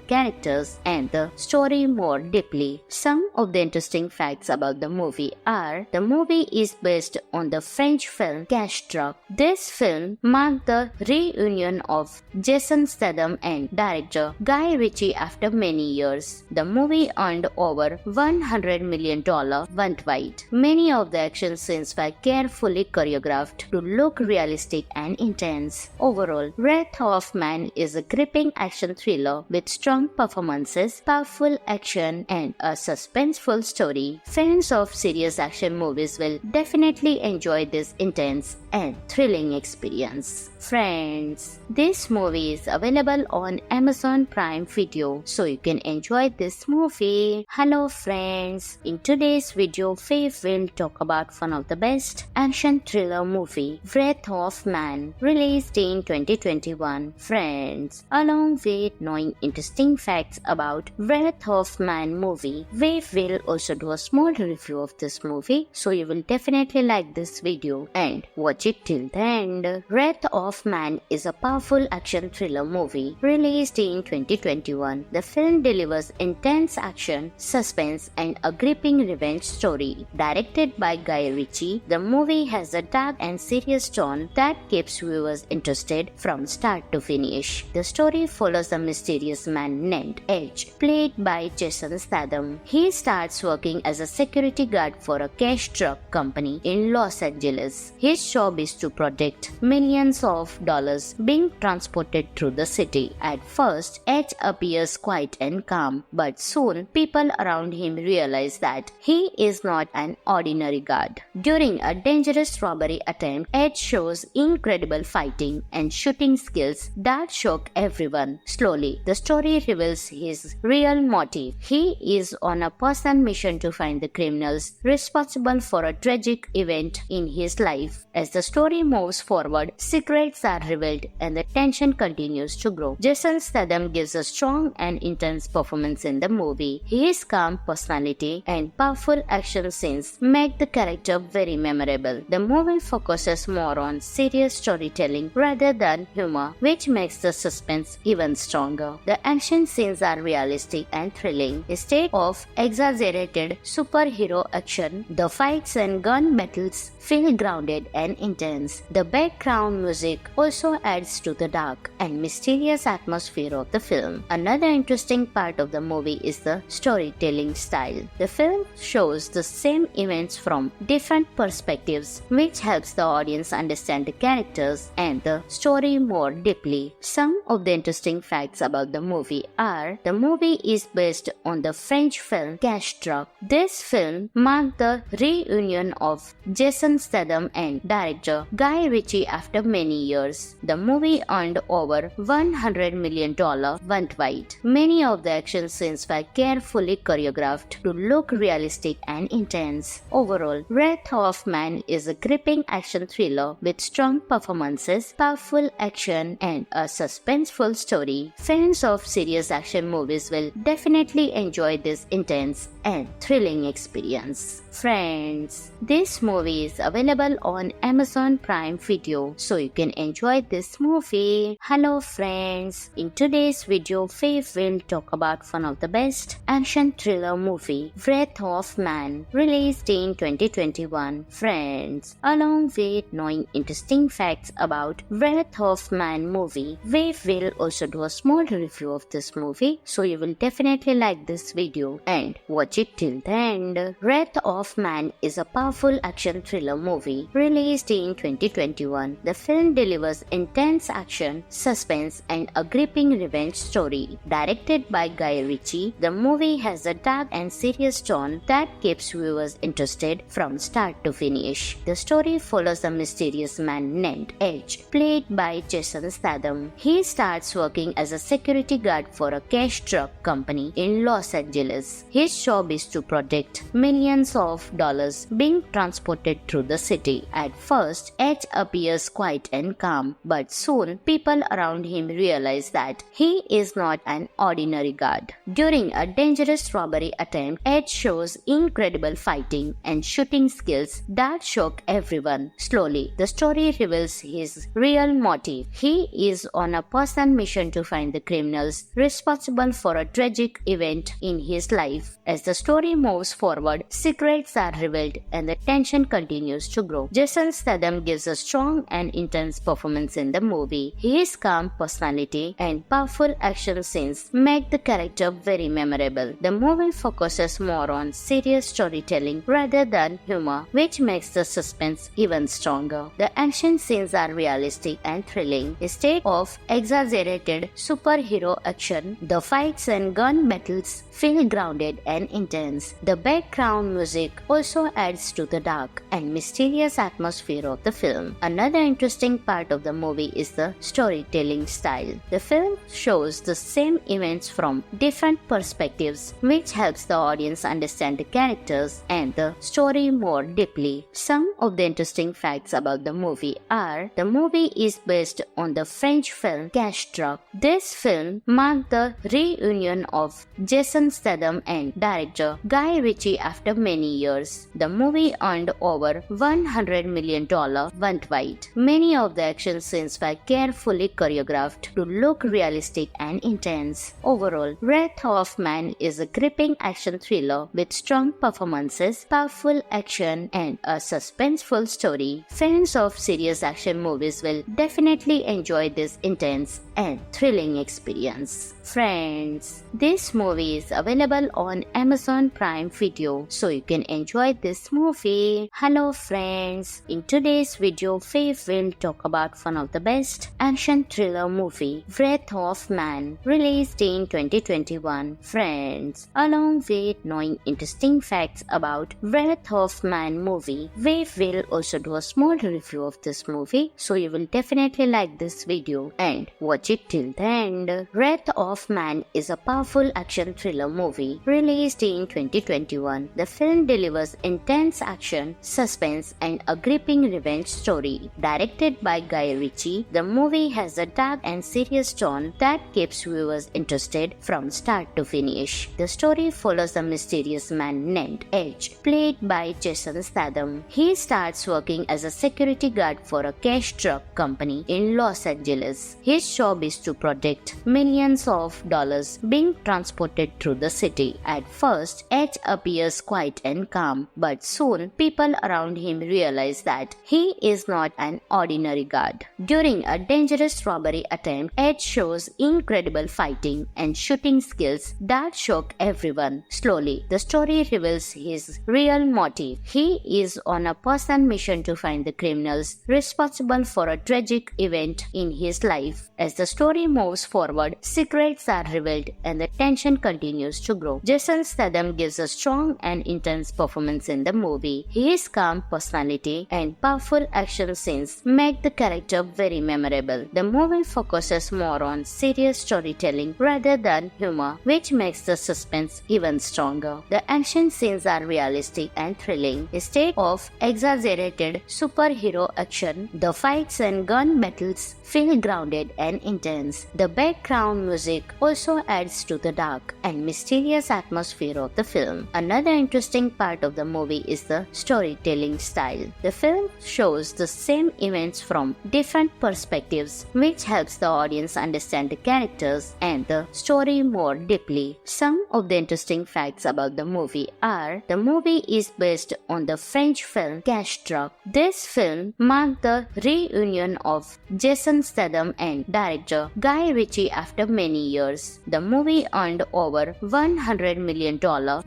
Speaker 1: characters and the story more deeply. Some of the interesting facts about the movie are: the movie is based on the French film Cash Truck. This film marked the reunion of Jason Statham and director Guy Ritchie after many years. The movie earned over $100 million worldwide. Many of the action scenes were carefully choreographed to look realistic and intense. Overall, Wrath of Man is a gripping action thriller with strong performances, powerful action, and a suspenseful story. Fans of serious action movies will definitely enjoy this intense and thrilling experience. Friends, this movie is available on Amazon Prime Video, so you can enjoy this movie. Hello friends, in today's video, Faith will talk about one of the best action thriller movie, Wrath of Man, released in 2021. Friends, along with knowing interesting facts about Wrath of Man movie, we will also do a small review of this movie, so you will definitely like this video and watch it till the end. Wrath of Man is a powerful action thriller movie released in 2021. The film delivers intense action, suspense, and a gripping revenge story. Directed by Guy Ritchie, the movie has a dark and serious tone that keeps viewers interested from start to finish. The story follows a mysterious man named Edge, played by Jason Statham. He starts working as a security guard for a cash truck company in Los Angeles. His job is to protect millions of dollars being transported through the city. At first, Edge appears quiet and calm, but soon people around him realize that he is not an ordinary guard. During a dangerous robbery attempt, Edge shows incredible fighting and shooting skills that shock everyone. Slowly, the story reveals his real motive. He is on a personal mission to find the criminals responsible for a tragic event in his life. As the story moves forward, secrets are revealed and the tension continues to grow. Jason Statham gives a strong and intense performance in the movie. His calm personality and powerful action scenes make the character very memorable. The movie focuses more on serious storytelling rather than humor, which makes the suspense even stronger. The action scenes are realistic and thrilling. Instead of exaggerated superhero action, the fights and gun battles feel grounded and intense. The background music also adds to the dark and mysterious atmosphere of the film. Another interesting part of the movie is the storytelling style. The film shows the same events from different perspectives, which helps the audience understand the characters and the story more deeply. Some of the interesting facts about the movie are: the movie is based on the French film Cash Truck. This film marked the reunion of Jason Statham and director Guy Ritchie after many years. The movie earned over $100 million worldwide. Many of the action scenes were carefully choreographed to look realistic and intense. Overall, Wrath of Man is a gripping action thriller with strong performances, powerful action, and a suspenseful story. Fans of serious action movies will definitely enjoy this intense and thrilling experience. Friends, this movie is available on Amazon Prime Video, so you can enjoy this movie. Hello friends, in today's video, Faith will talk about one of the best action thriller movie, Wrath of Man, released in 2021. Friends, along with knowing interesting facts about Wrath of Man movie, we will also do a small review of this movie, so you will definitely like this video and watch it till the end. Wrath of Man is a powerful action thriller movie released in 2021. The film delivers intense action, suspense, and a gripping revenge story. Directed by Guy Ritchie, the movie has a dark and serious tone that keeps viewers interested from start to finish. The story follows a mysterious man named Edge, played by Jason Statham. He starts working as a security guard for a cash truck company in Los Angeles. His job is to protect millions of dollars being transported through the city. At first, Edge appears quiet and calm, but soon people around him realize that he is not an ordinary guard. During a dangerous robbery attempt, Edge shows incredible fighting and shooting skills that shock everyone. Slowly, the story reveals his real motive. He is on a personal mission to find the criminals responsible for a tragic event in his life. As the story moves forward, secrets are revealed and the tension continues to grow. Jason Statham gives a strong and intense performance in the movie. His calm personality and powerful action scenes make the character very memorable. The movie focuses more on serious storytelling rather than humor, which makes the suspense even stronger. The action scenes are realistic and thrilling. Instead of exaggerated superhero action, the fights and gun battles feel grounded and intense. The background music also adds to the dark and mysterious atmosphere of the film. Another interesting part of the movie is the storytelling style. The film shows the same events from different perspectives, which helps the audience understand the characters and the story more deeply. Some of the interesting facts about the movie are: the movie is based on the French film Cash Truck. This film marked the reunion of Jason Statham and director Guy Ritchie after many years. The movie earned over $100 million worldwide. Many of the action scenes were carefully choreographed to look realistic and intense. Overall, Wrath of Man is a gripping action thriller with strong performances, powerful action, and a suspenseful story. Fans of serious action movies will definitely enjoy this intense and thrilling experience. Friends, this movie is available on Amazon Prime Video, so you can enjoy this movie. Hello friends, in today's video, Faith will talk about one of the best action thriller movie, Wrath of Man, released in 2021. Friends, along with knowing interesting facts about Wrath of Man movie, we will also do a small review of this movie, so you will definitely like this video and watch it till the end. Wrath of Man is a powerful action thriller movie released in 2021. The film delivers intense action, suspense, and a gripping revenge story. Directed by Guy Ritchie, the movie has a dark and serious tone that keeps viewers interested from start to finish. The story follows a mysterious man named Edge, played by Jason Statham. He starts working as a security guard for a cash truck company in Los Angeles. His job is to protect millions of dollars being transported through the city. At first, Edge appears quiet and calm, but soon people around him realize that he is not an ordinary guard. During a dangerous robbery attempt, Edge shows incredible fighting and shooting skills that shock everyone. Slowly, the story reveals his real motive. He is on a personal mission to find the criminals responsible for a tragic event in his life. As the story moves forward, secrets are revealed and the tension continues to grow. Jason Statham gives a strong and intense performance in the movie. His calm personality and powerful action scenes make the character very memorable. The movie focuses more on serious storytelling rather than humor, which makes the suspense even stronger. The action scenes are realistic and thrilling. Instead of exaggerated superhero action, the fights and gun battles feel grounded and intense. The background music also adds to the dark and mysterious atmosphere of the film. Another interesting part of the movie is the storytelling style. The film shows the same events from different perspectives, which helps the audience understand the characters and the story more deeply. Some of the interesting facts about the movie are: the movie is based on the French film Cash Truck. This film marked the reunion of Jason Statham and director Guy Ritchie after many years. The movie earned over $100 million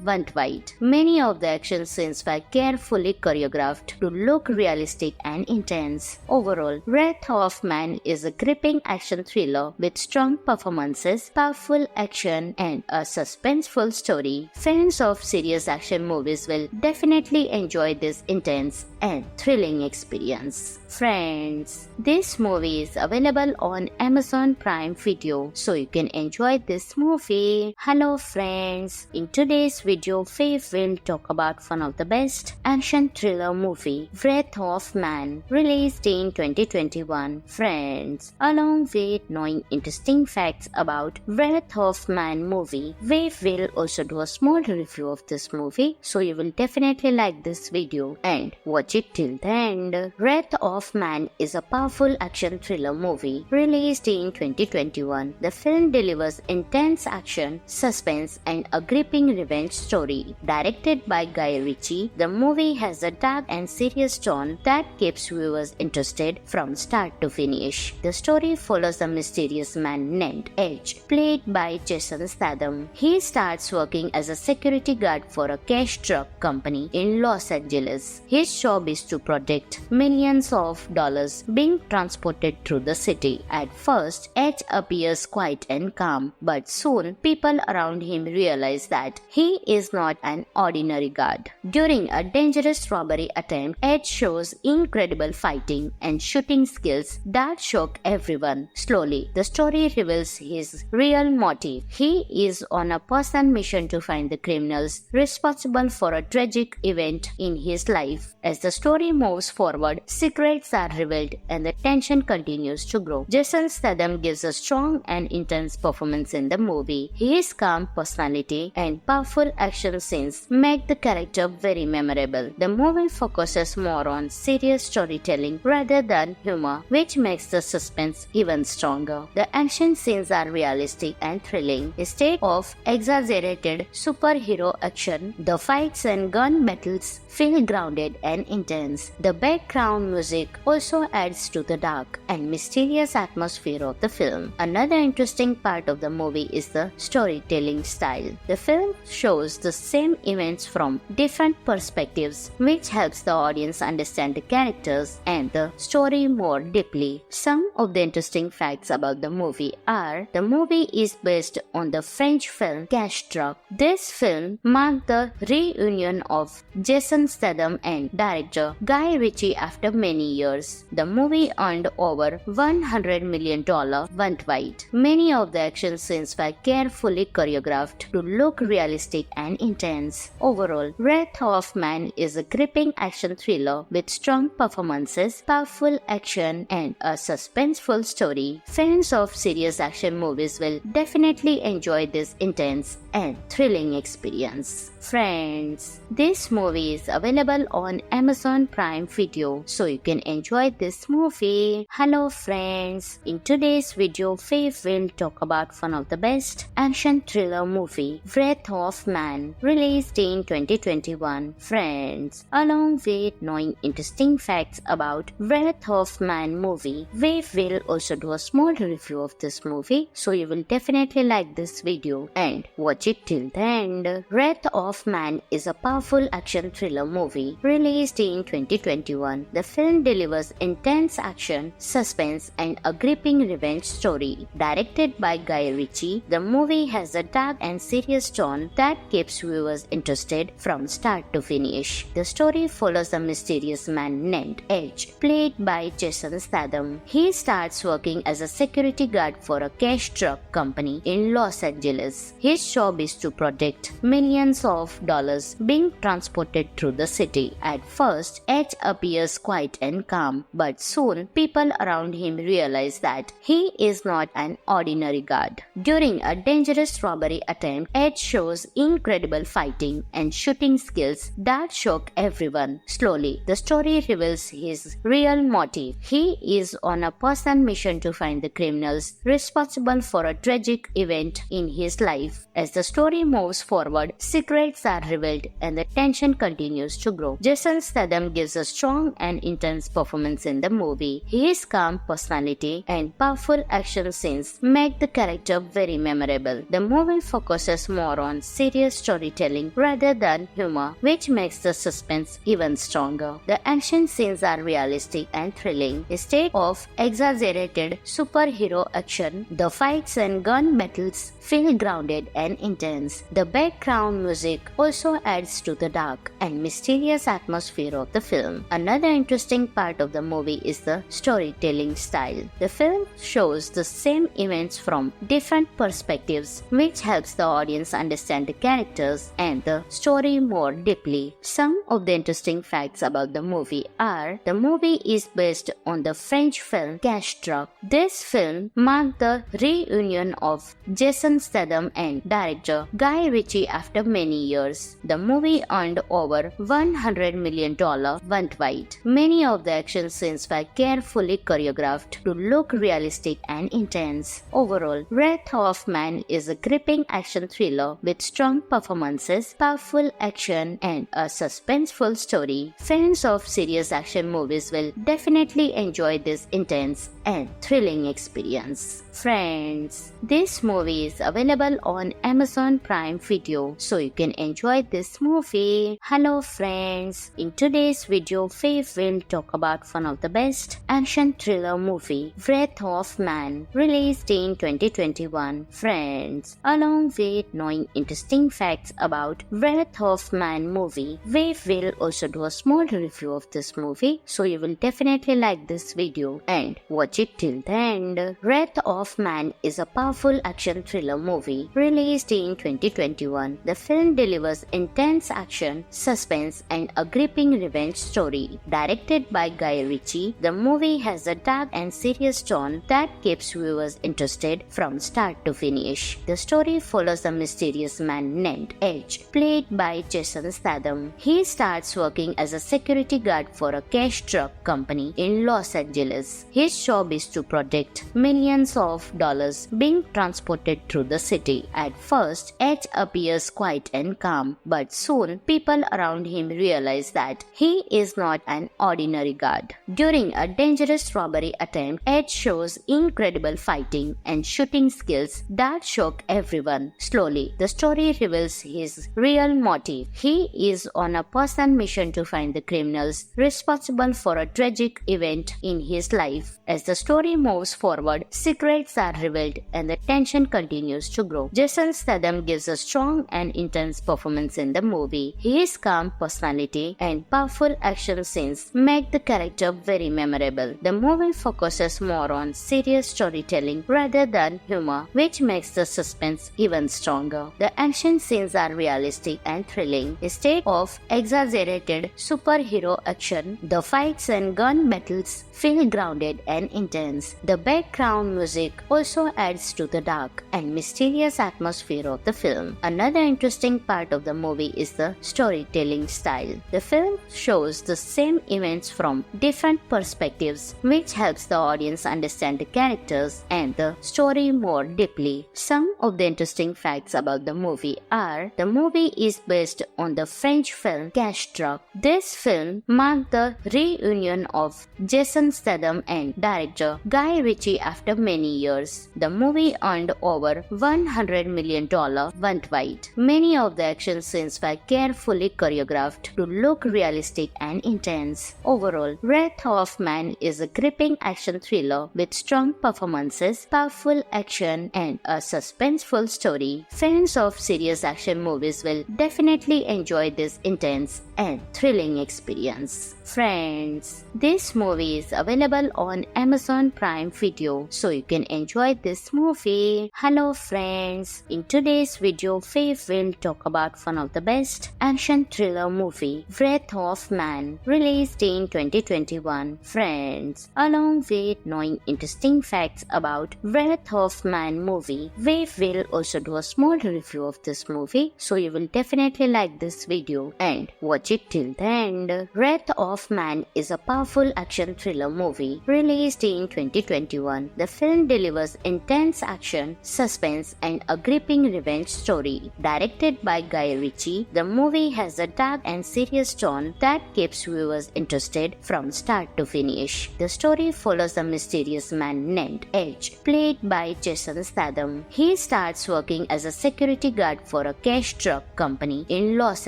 Speaker 1: worldwide. Many of the action scenes were carefully choreographed to look realistic and intense. Overall, Wrath of Man is a gripping action thriller with strong performances, powerful action, and a suspenseful story. Fans of serious action movies will definitely enjoy this intense and thrilling experience. Friends, this movie is available on Amazon Prime Video, so you can enjoy this movie. Hello friends, in today's video Faith will talk about one of the best action thriller movie, Wrath of Man, released in 2021. Friends, along with knowing interesting facts about Wrath of Man movie, we will also do a small review of this movie, so you will definitely like this video and watch it till the end. Wrath of Man is a powerful action thriller movie released in 2021. The film delivers intense action, suspense, and a gripping revenge story. Directed by Guy Ritchie, the movie has a dark and serious tone that keeps viewers interested from start to finish. The story follows a mysterious man named Edge, played by Jason Statham. He starts working as a security guard for a cash truck company in Los Angeles. His job is to protect millions of dollars being transported through the city. At first, Edge appears quiet and calm, but soon people around him realize that he is not an ordinary guard. During a dangerous robbery attempt, Edge shows incredible fighting and shooting skills that shock everyone. Slowly, the story reveals his real motive. He is on a personal mission to find the criminals responsible for a tragic event in his life. As the story moves forward, secrets are revealed and the tension continues to grow. Jason Statham gives a strong and intense performance in the movie. His calm personality and powerful action scenes make the character very memorable. The movie focuses more on serious storytelling rather than humor, which makes the suspense even stronger. The action scenes are realistic and thrilling. Instead of exaggerated superhero action, the fights and gun battles feel grounded and intense. The background music also adds to the dark and mysterious atmosphere of the film. Another interesting part of the movie is the storytelling style. The film shows the same events from different perspectives, which helps the audience understand the characters and the story more deeply. Some of the interesting facts about the movie are: the movie is based on the French film Cash Truck. This film marked the reunion of Jason Statham and director Guy Ritchie after many years. The movie earned over $100 million worldwide. Many of the action scenes were carefully choreographed to look realistic and intense. Overall, Wrath of Man is a gripping action thriller with strong performances, powerful action, and a suspenseful story. Fans of serious action movies will definitely enjoy this intense and thrilling experience. Friends, this movie is available on Amazon Prime Video, so you can enjoy this movie. Hello friends, in today's video Faith will talk about one of the best action thriller movie, Wrath of Man, released in 2021. Friends, along with knowing interesting facts about Wrath of Man movie, we will also do a small review of this movie, so you will definitely like this video and watch it till the end. Wrath of Man is a powerful action thriller movie released in 2021. The film delivers intense action, suspense, and a gripping revenge story. Directed by Guy Ritchie, the movie has a dark and serious tone that keeps viewers interested from start to finish. The story follows a mysterious man named Edge, played by Jason Statham. He starts working as a security guard for a cash truck company in Los Angeles. His job is to protect millions of dollars being transported through the city. At first, Edge appears quiet and calm, but soon people around him realize that he is not an ordinary guard. During a dangerous robbery attempt, Edge shows incredible fighting and shooting skills that shock everyone. Slowly, the story reveals his real motive. He is on a personal mission to find the criminals responsible for a tragic event in his life. As the story moves forward, secrets are revealed and the tension continues to grow. Jason Statham gives a strong and intense intense performance in the movie. His calm personality and powerful action scenes make the character very memorable. The movie focuses more on serious storytelling rather than humor, which makes the suspense even stronger. The action scenes are realistic and thrilling. Instead of exaggerated superhero action, the fights and gun battles feel grounded and intense. The background music also adds to the dark and mysterious atmosphere of the film. Another interesting part of the movie is the storytelling style. The film shows the same events from different perspectives, which helps the audience understand the characters and the story more deeply. Some of the interesting facts about the movie are: the movie is based on the French film Cash Truck. This film marked the reunion of Jason Statham and director Guy Ritchie after many years. The movie earned over $100 million worldwide. Many of the action scenes were carefully choreographed to look realistic and intense. Overall, Wrath of Man is a gripping action thriller with strong performances, powerful action, and a suspenseful story. Fans of serious action movies will definitely enjoy this intense and thrilling experience. Friends, this movie is available on Amazon Prime Video, so you can enjoy this movie. Hello friends, in today's video, Faith will talk about one of the best action thriller movie, Wrath of Man, released in 2021. Friends, along with knowing interesting facts about Wrath of Man movie, we will also do a small review of this movie, so you will definitely like this video and watch it till the end. Wrath of Man is a powerful action thriller movie released in 2021. The film delivers intense action, suspense, and a gripping revenge story. Directed by Guy Ritchie, the movie has a dark and serious tone that keeps viewers interested from start to finish. The story follows a mysterious man named Edge, played by Jason Statham. He starts working as a security guard for a cash truck company in Los Angeles. His job is to protect millions of dollars being transported through the city. At first, Edge appears quiet and calm, but soon people around him realize that he is not an ordinary guard. During a dangerous robbery attempt, Edge shows incredible fighting and shooting skills that shock everyone. Slowly, the story reveals his real motive. He is on a personal mission to find the criminals responsible for a tragic event in his life. As the story moves forward, secrets are revealed and the tension continues to grow. Jason Statham gives a strong and intense performance in the movie. His calm personality and powerful action scenes make the character very memorable. The movie focuses more on serious storytelling rather than humor, which makes the suspense even stronger. The action scenes are realistic and thrilling. Instead of exaggerated superhero action, the fights and gun battles feel grounded and intense. The background music also adds to the dark and mysterious atmosphere of the film. Another interesting part of the movie is the storytelling style. The film shows the same events from different perspectives, which helps the audience understand the characters and the story more deeply. Some of the interesting facts about the movie are: the movie is based on the French film Cash Truck. This film marked the reunion of Jason Statham and director Guy Ritchie after many years. The movie earned over $100 million worldwide. Many of the action scenes were carefully choreographed to look realistic and intense. Overall, Wrath of Man is a gripping action thriller with strong performances, powerful action, and a suspenseful story. Fans of serious action movies will definitely enjoy this intense and thrilling experience. Friends, this movie is available on Amazon Prime Video, so you can enjoy this movie. Hello friends, in today's video, Faith will talk about one of the best action thriller movie, Wrath of Man, released in 2021. Friends, along with knowing interesting facts about Wrath of Man movie, we will also do a small review of this movie, so you will definitely like this video and watch it till the end. Wrath of of Man is a powerful action thriller movie released in 2021. The film delivers intense action, suspense, and a gripping revenge story. Directed by Guy Ritchie, the movie has a dark and serious tone that keeps viewers interested from start to finish. The story follows a mysterious man named Edge, played by Jason Statham. He starts working as a security guard for a cash truck company in Los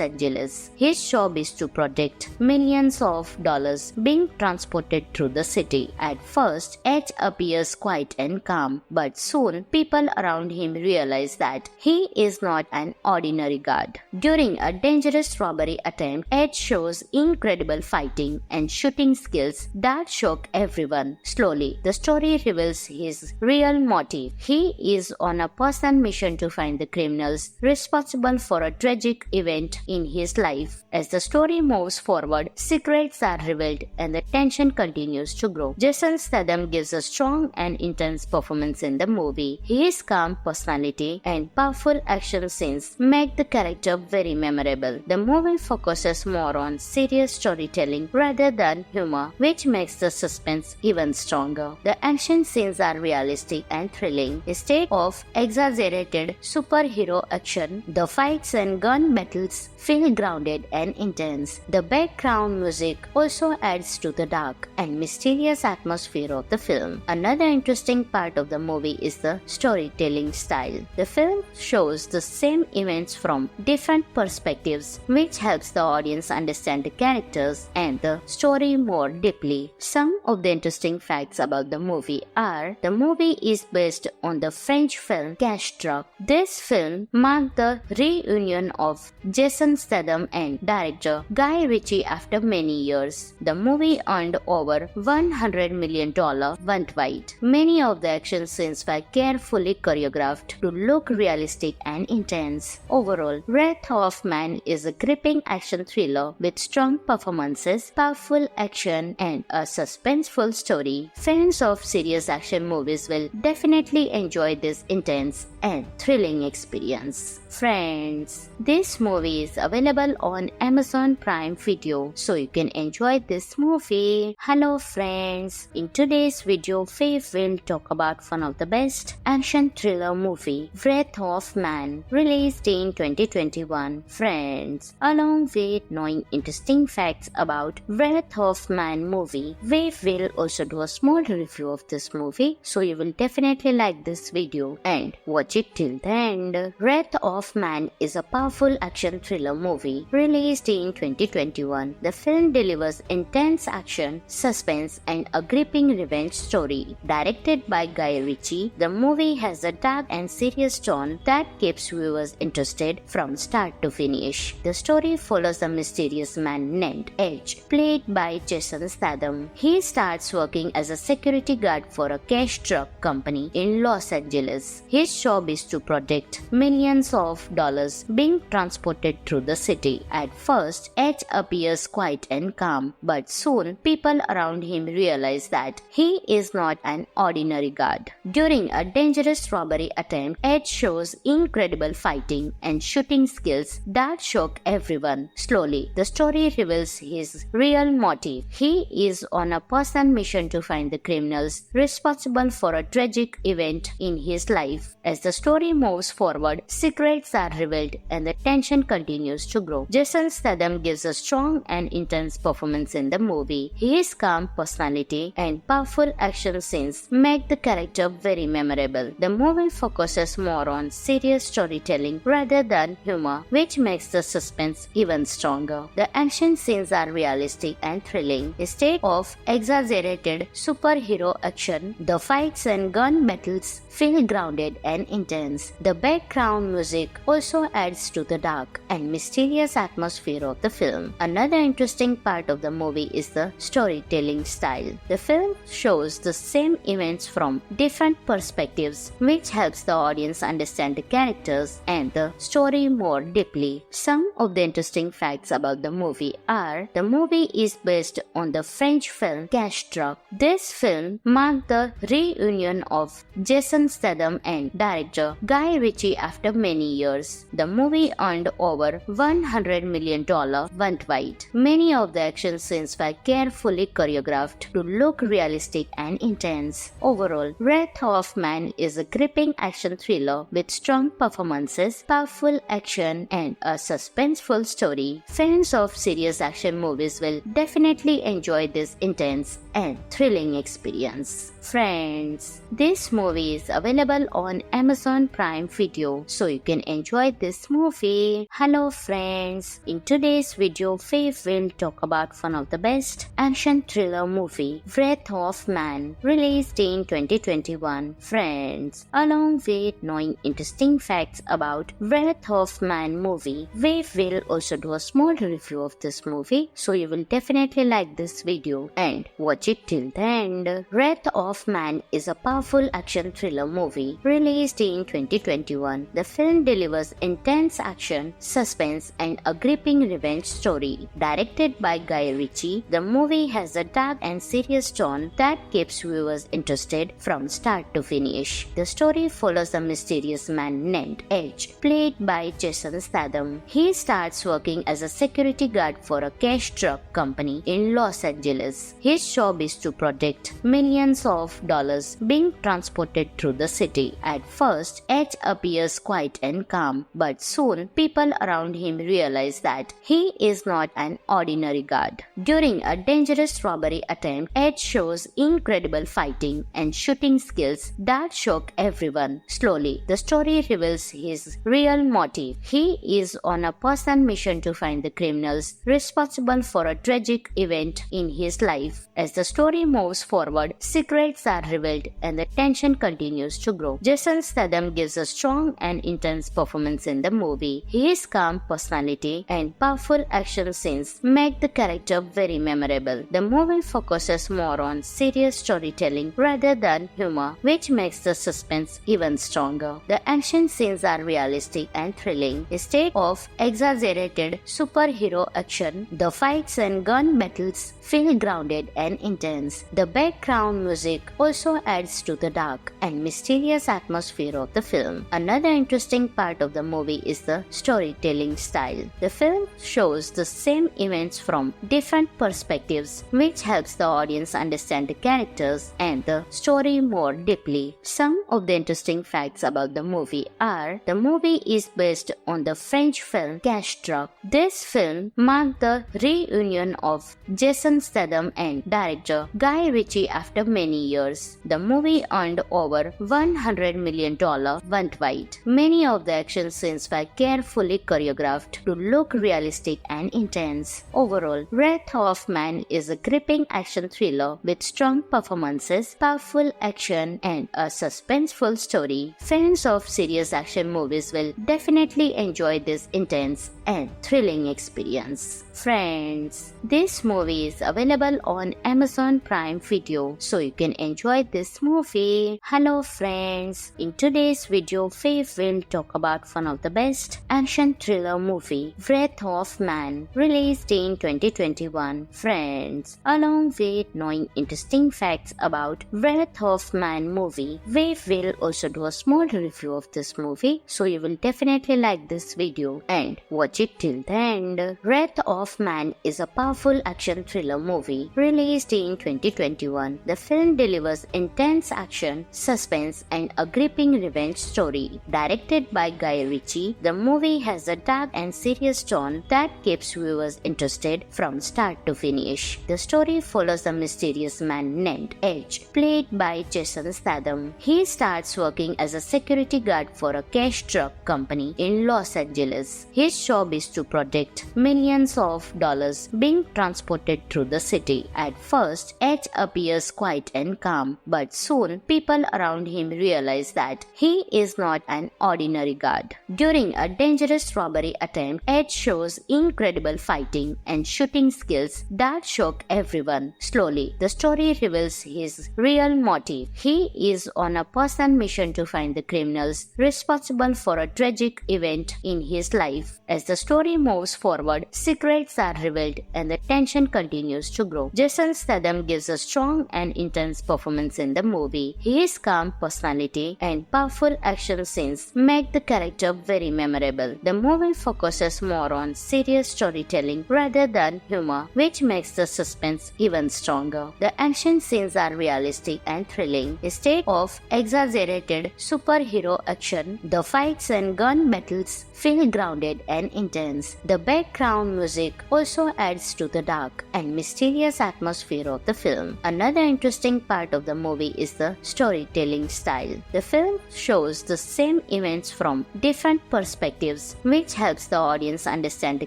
Speaker 1: Angeles. His job is to protect millions of dollars being transported through the city. At first, Edge appears quiet and calm, but soon people around him realize that he is not an ordinary guard. During a dangerous robbery attempt, Edge shows incredible fighting and shooting skills that shock everyone. Slowly, the story reveals his real motive. He is on a personal mission to find the criminals responsible for a tragic event in his life. As the story moves forward, secrets are revealed and the tension continues to grow. Jason Statham gives a strong and intense performance in the movie. His calm personality and powerful action scenes make the character very memorable. The movie focuses more on serious storytelling rather than humor, which makes the suspense even stronger. The action scenes are realistic and thrilling. Instead of exaggerated superhero action, the fights and gun battles feel grounded and intense. The background music also adds to the dark and mysterious atmosphere of the film. Another interesting part of the movie is the storytelling style. The film shows the same events from different perspectives, which helps the audience understand the characters and the story more deeply. Some of the interesting facts about the movie are: the movie is based on the French film Cash Truck. This film marked the reunion of Jason Statham and director Guy Ritchie after many years. The movie earned over $100 million worldwide. Many of the action scenes were carefully choreographed to look realistic and intense. Overall, Wrath of Man is a gripping action thriller with strong performances, powerful action, and a suspenseful story. Fans of serious action movies will definitely enjoy this intense and thrilling experience. Friends, this movie is available on Amazon Prime Video, so you can enjoy this movie. Hello friends, in today's video, Faith will talk about one of the best action thriller movie, Wrath of Man, released in 2021. Friends, along with knowing interesting facts about Wrath of Man movie, we will also do a small review of this movie, so you will definitely like this video and watch it till the end. Wrath of Man is a powerful action thriller movie released in 2021. The film delivers intense action, suspense, and a gripping revenge story. Directed by Guy Ritchie, the movie has a dark and serious tone that keeps viewers interested from start to finish. The story follows a mysterious man named Edge, played by Jason Statham. He starts working as a security guard for a cash truck company in Los Angeles. His job is to protect millions of dollars being transported through the city. At first, Edge appears quiet and calm, but soon people around him realize that he is not an ordinary guard. During a dangerous robbery attempt, Edge shows incredible fighting and shooting skills that shock everyone. Slowly, the story reveals his real motive. He is on a personal mission to find the criminals responsible for a tragic event in his life. As the story moves forward, secrets are revealed and the tension continues to grow. Jason Statham gives a strong and intense performance in the movie. His calm personality and powerful action scenes make the character very memorable. The movie focuses more on serious storytelling rather than humor, which makes the suspense even stronger. The action scenes are realistic and thrilling. Instead of exaggerated superhero action, the fights and gun battles feel grounded and intense. The background music also adds to the dark and mysterious atmosphere of the film. Another interesting part of the movie is the storytelling style. The film shows the same events from different perspectives, which helps the audience understand the characters and the story more deeply. Some of the interesting facts about the movie are: the movie is based on the French film Cash Truck. This film marked the reunion of Jason Statham and director Guy Ritchie after many years. The movie earned over $100 million worldwide. Many of the the action scenes were carefully choreographed to look realistic and intense. Overall, Wrath of Man is a gripping action thriller with strong performances, powerful action, and a suspenseful story. Fans of serious action movies will definitely enjoy this intense and thrilling experience. Friends, this movie is available on Amazon Prime Video, so you can enjoy this movie. Hello friends, in today's video, Faith will talk about one of the best action thriller movie, Wrath of Man, released in 2021. Friends, along with knowing interesting facts about Wrath of Man movie, we will also do a small review of this movie, so you will definitely like this video and watch it till the end. Wrath of Man is a powerful action thriller movie released in 2021. The film delivers intense action, suspense, and a gripping revenge story. Directed by Guy Ritchie, the movie has a dark and serious tone that keeps viewers interested from start to finish. The story follows a mysterious man named Edge, played by Jason Statham. He starts working as a security guard for a cash truck company in Los Angeles. His job is to protect millions of dollars being transported through the city. At first, Edge appears quiet and calm, but soon people around him realize that he is not an ordinary guard. During a dangerous robbery attempt, Edge shows incredible fighting and shooting skills that shock everyone. Slowly, the story reveals his real motive. He is on a personal mission to find the criminals responsible for a tragic event in his life. As the story moves forward, secrets are revealed and the tension continues to grow. Jason Statham gives a strong and intense performance in the movie. His calm personality and powerful action scenes make the character very memorable. The movie focuses more on serious storytelling rather than humor, which makes the suspense even stronger. The action scenes are realistic and thrilling. Instead of exaggerated superhero action, the fights and gun battles feel grounded and intense. The background music also adds to the dark and mysterious atmosphere of the film. Another interesting part of the movie is the storytelling style. The film shows the same events from different perspectives, which helps the audience understand the characters and the story more deeply. Some of the interesting facts about the movie are: the movie is based on the French film Cash Truck. This film marked the reunion of Jason Statham and director Guy Ritchie after many years. The movie earned over $100 million worldwide. Many of the action scenes were carefully choreographed to look realistic and intense. Overall, Wrath of Man is a gripping action thriller with strong performances, powerful action, and a suspenseful story. Fans of serious action movies will definitely enjoy this intense and thrilling experience. Friends, this movie is available on Amazon Prime Video, so you can enjoy this movie. Hello friends, in today's video, Faith will talk about one of the best action thriller movie, Wrath of Man, released in 2021. Friends, along with knowing interesting facts about Wrath of Man movie, we will also do a small review of this movie, so you will definitely like this video and watch it till the end. Wrath of Man is a powerful action thriller movie released in 2021. The film delivers intense action, suspense, and a gripping revenge story. Directed by Guy Ritchie, the movie has a dark and serious tone that keeps viewers interested from start to finish. The story follows a mysterious man named Edge, played by Jason Statham. He starts working as a security guard for a cash truck company in Los Angeles. His job is to protect millions of dollars being transported through the city. At first, Edge appears quiet and calm, but soon people around him realize that he is not an ordinary guard. During a dangerous robbery attempt, Edge shows incredible fighting and shooting skills that shock everyone. Slowly, the story reveals his real motive. He is on a personal mission to find the criminals responsible for a tragic event in his life. As the story moves forward, secrets are revealed and the tension continues to grow. Jason Statham gives a strong and intense performance in the movie. His calm personality and powerful action scenes make the character very memorable. The movie focuses more on serious storytelling rather than than humor, which makes the suspense even stronger. The action scenes are realistic and thrilling. Instead of exaggerated superhero action, the fights and gun battles feel grounded and intense. The background music also adds to the dark and mysterious atmosphere of the film. Another interesting part of the movie is the storytelling style. The film shows the same events from different perspectives, which helps the audience understand the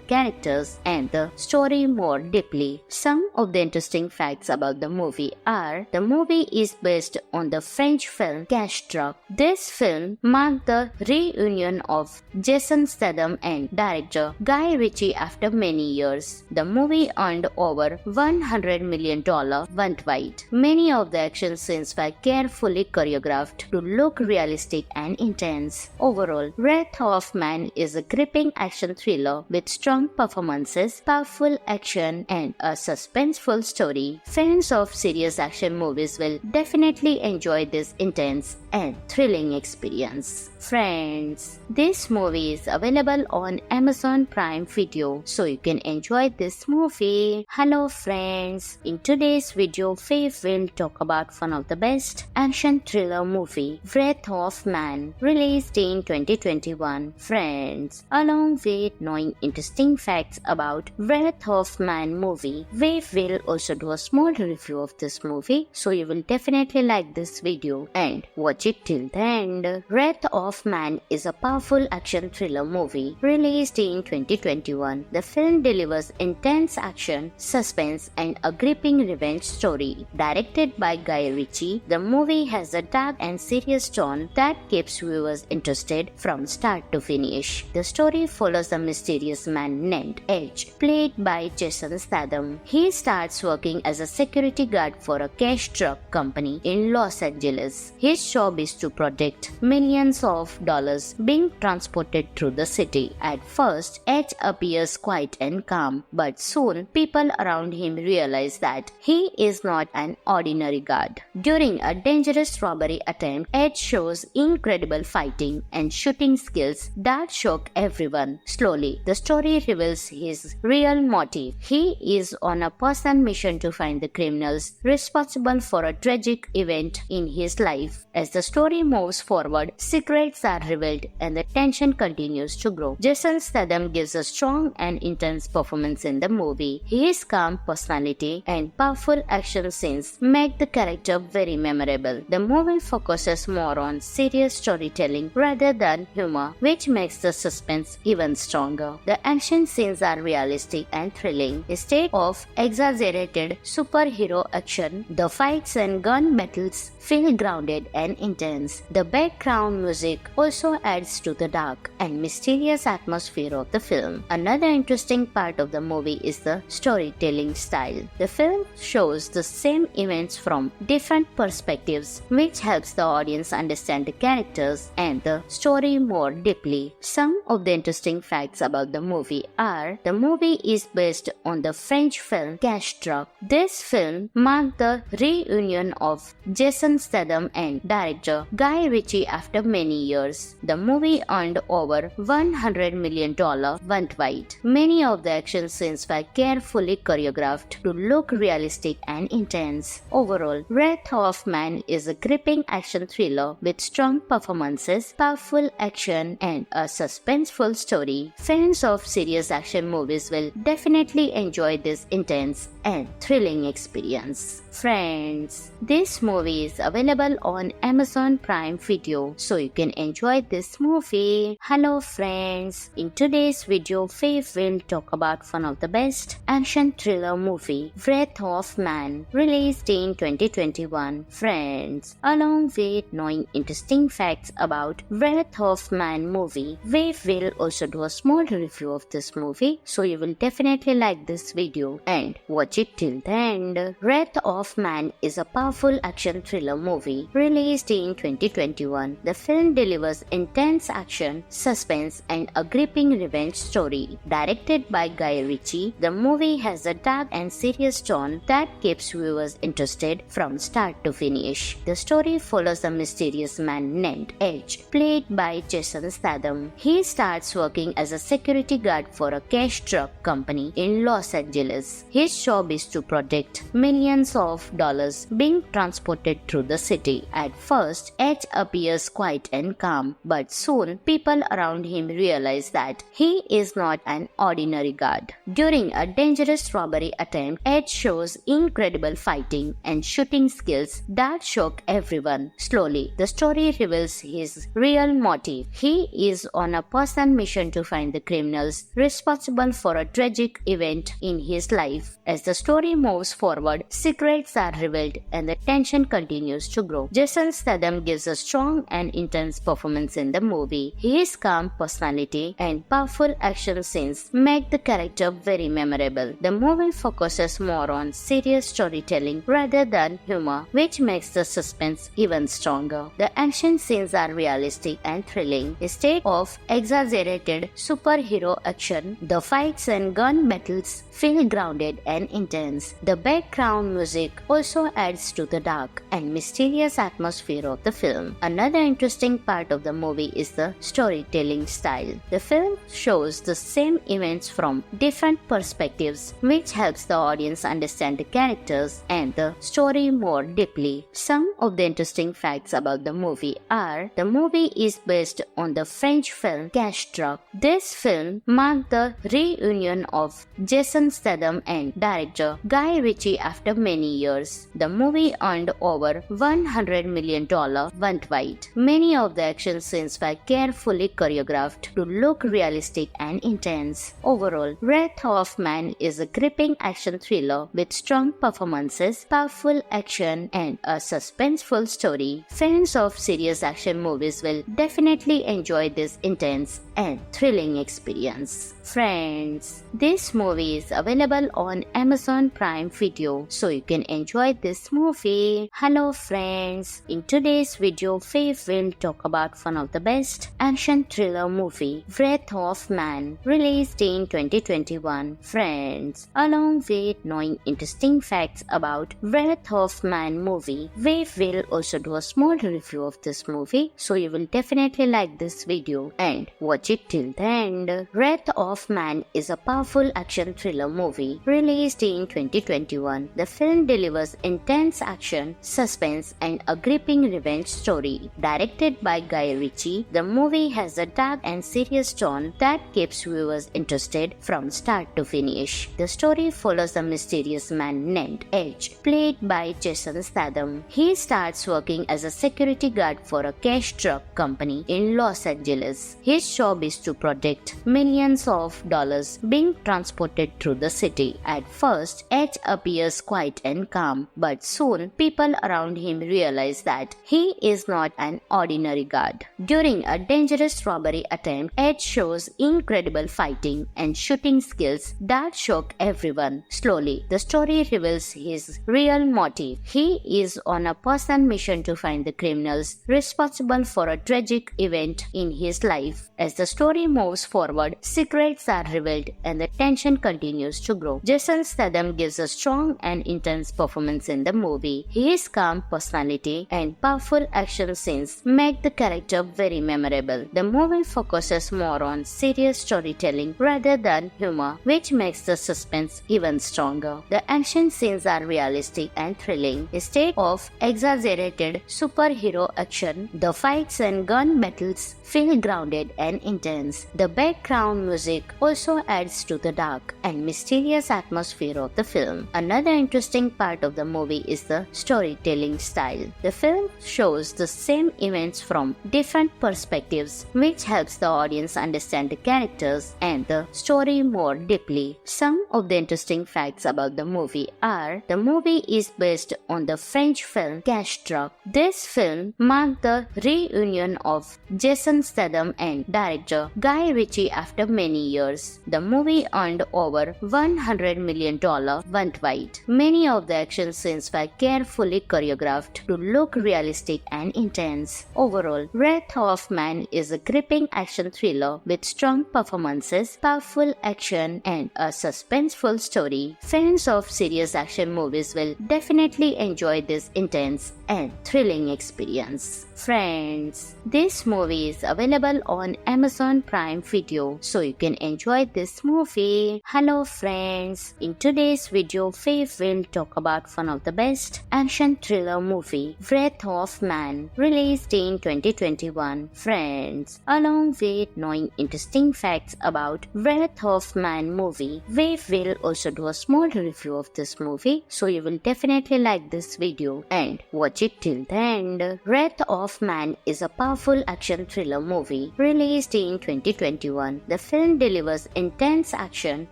Speaker 1: characters and the story more deeply. Some of the interesting facts about the movie are: the movie is based on the French film Cash Truck. This film marked the reunion of Jason Statham and director Guy Ritchie after many years. The movie earned over $100 million worldwide. Many of the action scenes were carefully choreographed to look realistic and intense. Overall, Wrath of Man is a gripping action thriller with strong performances, powerful action, and a suspenseful story. Fans of serious action movies will definitely enjoy this intense and thrilling experience. Friends, this movie is available on Amazon Prime Video, so you can enjoy this movie. Hello friends, in today's video, Faith will talk about one of the best action thriller movie, Wrath of Man, released in 2021. Friends, along with knowing interesting facts about Wrath of Man movie, we will also do a small review of this movie, so you will definitely like this video and watch it till the end. Wrath of Man is a powerful action thriller movie released in 2021. The film delivers intense action, suspense, and a gripping revenge story. Directed by Guy Ritchie, the movie has a dark and serious tone that keeps viewers interested from start to finish. The story follows a mysterious man named Edge, played by Jason Statham. He starts working as a security guard for a cash truck company in Los Angeles. His job is to protect millions of dollars being transported through the city. At first, Edge appears quiet and calm, but soon people around him realize that he is not an ordinary guard. During a dangerous robbery attempt, Edge shows incredible fighting and shooting skills that shock everyone. Slowly, the story reveals his real motive. He is on a personal mission to find the criminals responsible for a tragic event in his life. As the story moves forward, secrets are revealed and the tension continues to grow. Jason Statham gives a strong and intense performance in the movie. His calm personality and powerful action scenes make the character very memorable. The movie focuses more on serious storytelling rather than humor, which makes the suspense even stronger. The action scenes are realistic and thrilling. Instead of exaggerated superhero action, the fights and gun battles feel grounded and intense. The background music also adds to the dark and mysterious atmosphere of the film. Another interesting part of the movie is the storytelling style. The film shows the same events from different perspectives, which helps the audience understand the characters and the story more deeply. Some of the interesting facts about the movie are: the movie is based on the French film Cash Truck. This film marked the reunion of Jason Statham and director Guy Ritchie after many years. The movie earned over $100 million worldwide. Many of the action scenes were carefully choreographed to look realistic and intense. Overall, Wrath of Man is a gripping action thriller with strong performances, powerful action, and a suspenseful story. Fans of serious action movies will definitely enjoy this intense and thrilling experience. Friends, this movie is available on Amazon Prime Video, so you can enjoy this movie. Hello friends, in today's video, Faith will talk about one of the best action thriller movie, Wrath of Man, released in 2021. Friends, along with knowing interesting facts about Wrath of Man movie, we will also do a small review of this movie, so you will definitely like this video and watch it till the end. Wrath of Man is a powerful action thriller movie released in 2021. The film delivers intense action, suspense, and a gripping revenge story. Directed by Guy Ritchie, the movie has a dark and serious tone that keeps viewers interested from start to finish. The story follows a mysterious man named Edge, played by Jason Statham. He starts working as a security guard for a cash truck company company in Los Angeles. His job is to protect millions of dollars being transported through the city. At first, Edge appears quiet and calm, but soon people around him realize that he is not an ordinary guard. During a dangerous robbery attempt, Edge shows incredible fighting and shooting skills that shock everyone. Slowly, the story reveals his real motive. He is on a personal mission to find the criminals responsible for a tragic event in his life. As the story moves forward, secrets are revealed and the tension continues to grow. Jason Statham gives a strong and intense performance in the movie. His calm personality and powerful action scenes make the character very memorable. The movie focuses more on serious storytelling rather than humor, which makes the suspense even stronger. The action scenes are realistic and thrilling. Instead of exaggerated superhero action, the fights and gun battles feel grounded and intense. The background music also adds to the dark and mysterious atmosphere of the film. Another interesting part of the movie is the storytelling style. The film shows the same events from different perspectives, which helps the audience understand the characters and the story more deeply. Some of the interesting facts about the movie are: the movie is based on the French film Cash Truck. This film marked the reunion of Jason Statham and director Guy Ritchie after many years. The movie earned over $100 million worldwide. Many of the action scenes were carefully choreographed to look realistic and intense. Overall, Wrath of Man is a gripping action thriller with strong performances, powerful action, and a suspenseful story. Fans of serious action movies will definitely enjoy this intense and thrilling experience. Friends, this movie is available on Amazon Prime Video, so you can enjoy this movie. Hello friends, in today's video, Faith will talk about one of the best action thriller movie, Wrath of Man, released in 2021. Friends, along with knowing interesting facts about Wrath of Man movie, we will also do a small review of this movie, so you will definitely like this video and watch it till the end. Wrath of Man is a powerful action thriller movie released in 2021. The film delivers intense action, suspense, and a gripping revenge story. Directed by Guy Ritchie, the movie has a dark and serious tone that keeps viewers interested from start to finish. The story follows a mysterious man named Edge, played by Jason Statham. He starts working as a security guard for a cash truck company in Los Angeles. His job is to protect millions of dollars being transported through the city. At first, Edge appears quiet and calm, but soon people around him realize that he is not an ordinary guard. During a dangerous robbery attempt, Edge shows incredible fighting and shooting skills that shock everyone. Slowly, the story reveals his real motive. He is on a personal mission to find the criminals responsible for a tragic event in his life. As the story moves forward, secrets are revealed and the tension continues to grow. Jason Statham gives a strong and intense performance in the movie. His calm personality and powerful action scenes make the character very memorable. The movie focuses more on serious storytelling rather than humor, which makes the suspense even stronger. The action scenes are realistic and thrilling. Instead of exaggerated superhero action, the fights and gun battles feel grounded and intense. The background music also adds to the dark and mysterious atmosphere of the film. Another interesting part of the movie is the storytelling style. The film shows the same events from different perspectives, which helps the audience understand the characters and the story more deeply. Some of the interesting facts about the movie are: the movie is based on the French film Cash Truck. This film marked the reunion of Jason Statham and director Guy Ritchie after many years. The movie earned over $100 million worldwide. Many of the action scenes were carefully choreographed to look realistic and intense. Overall, Wrath of Man is a gripping action thriller with strong performances, powerful action, and a suspenseful story. Fans of serious action movies will definitely enjoy this intense and thrilling experience. Friends, this movie is available on Amazon Prime Video, so you can enjoy this movie. movie. Hello friends, in today's video we will talk about one of the best action thriller movie, Wrath of Man, released in 2021. Friends, along with knowing interesting facts about Wrath of Man movie, we will also do a small review of this movie, so you will definitely like this video and watch it till the end. Wrath of Man is a powerful action thriller movie released in 2021. The film delivers intense action,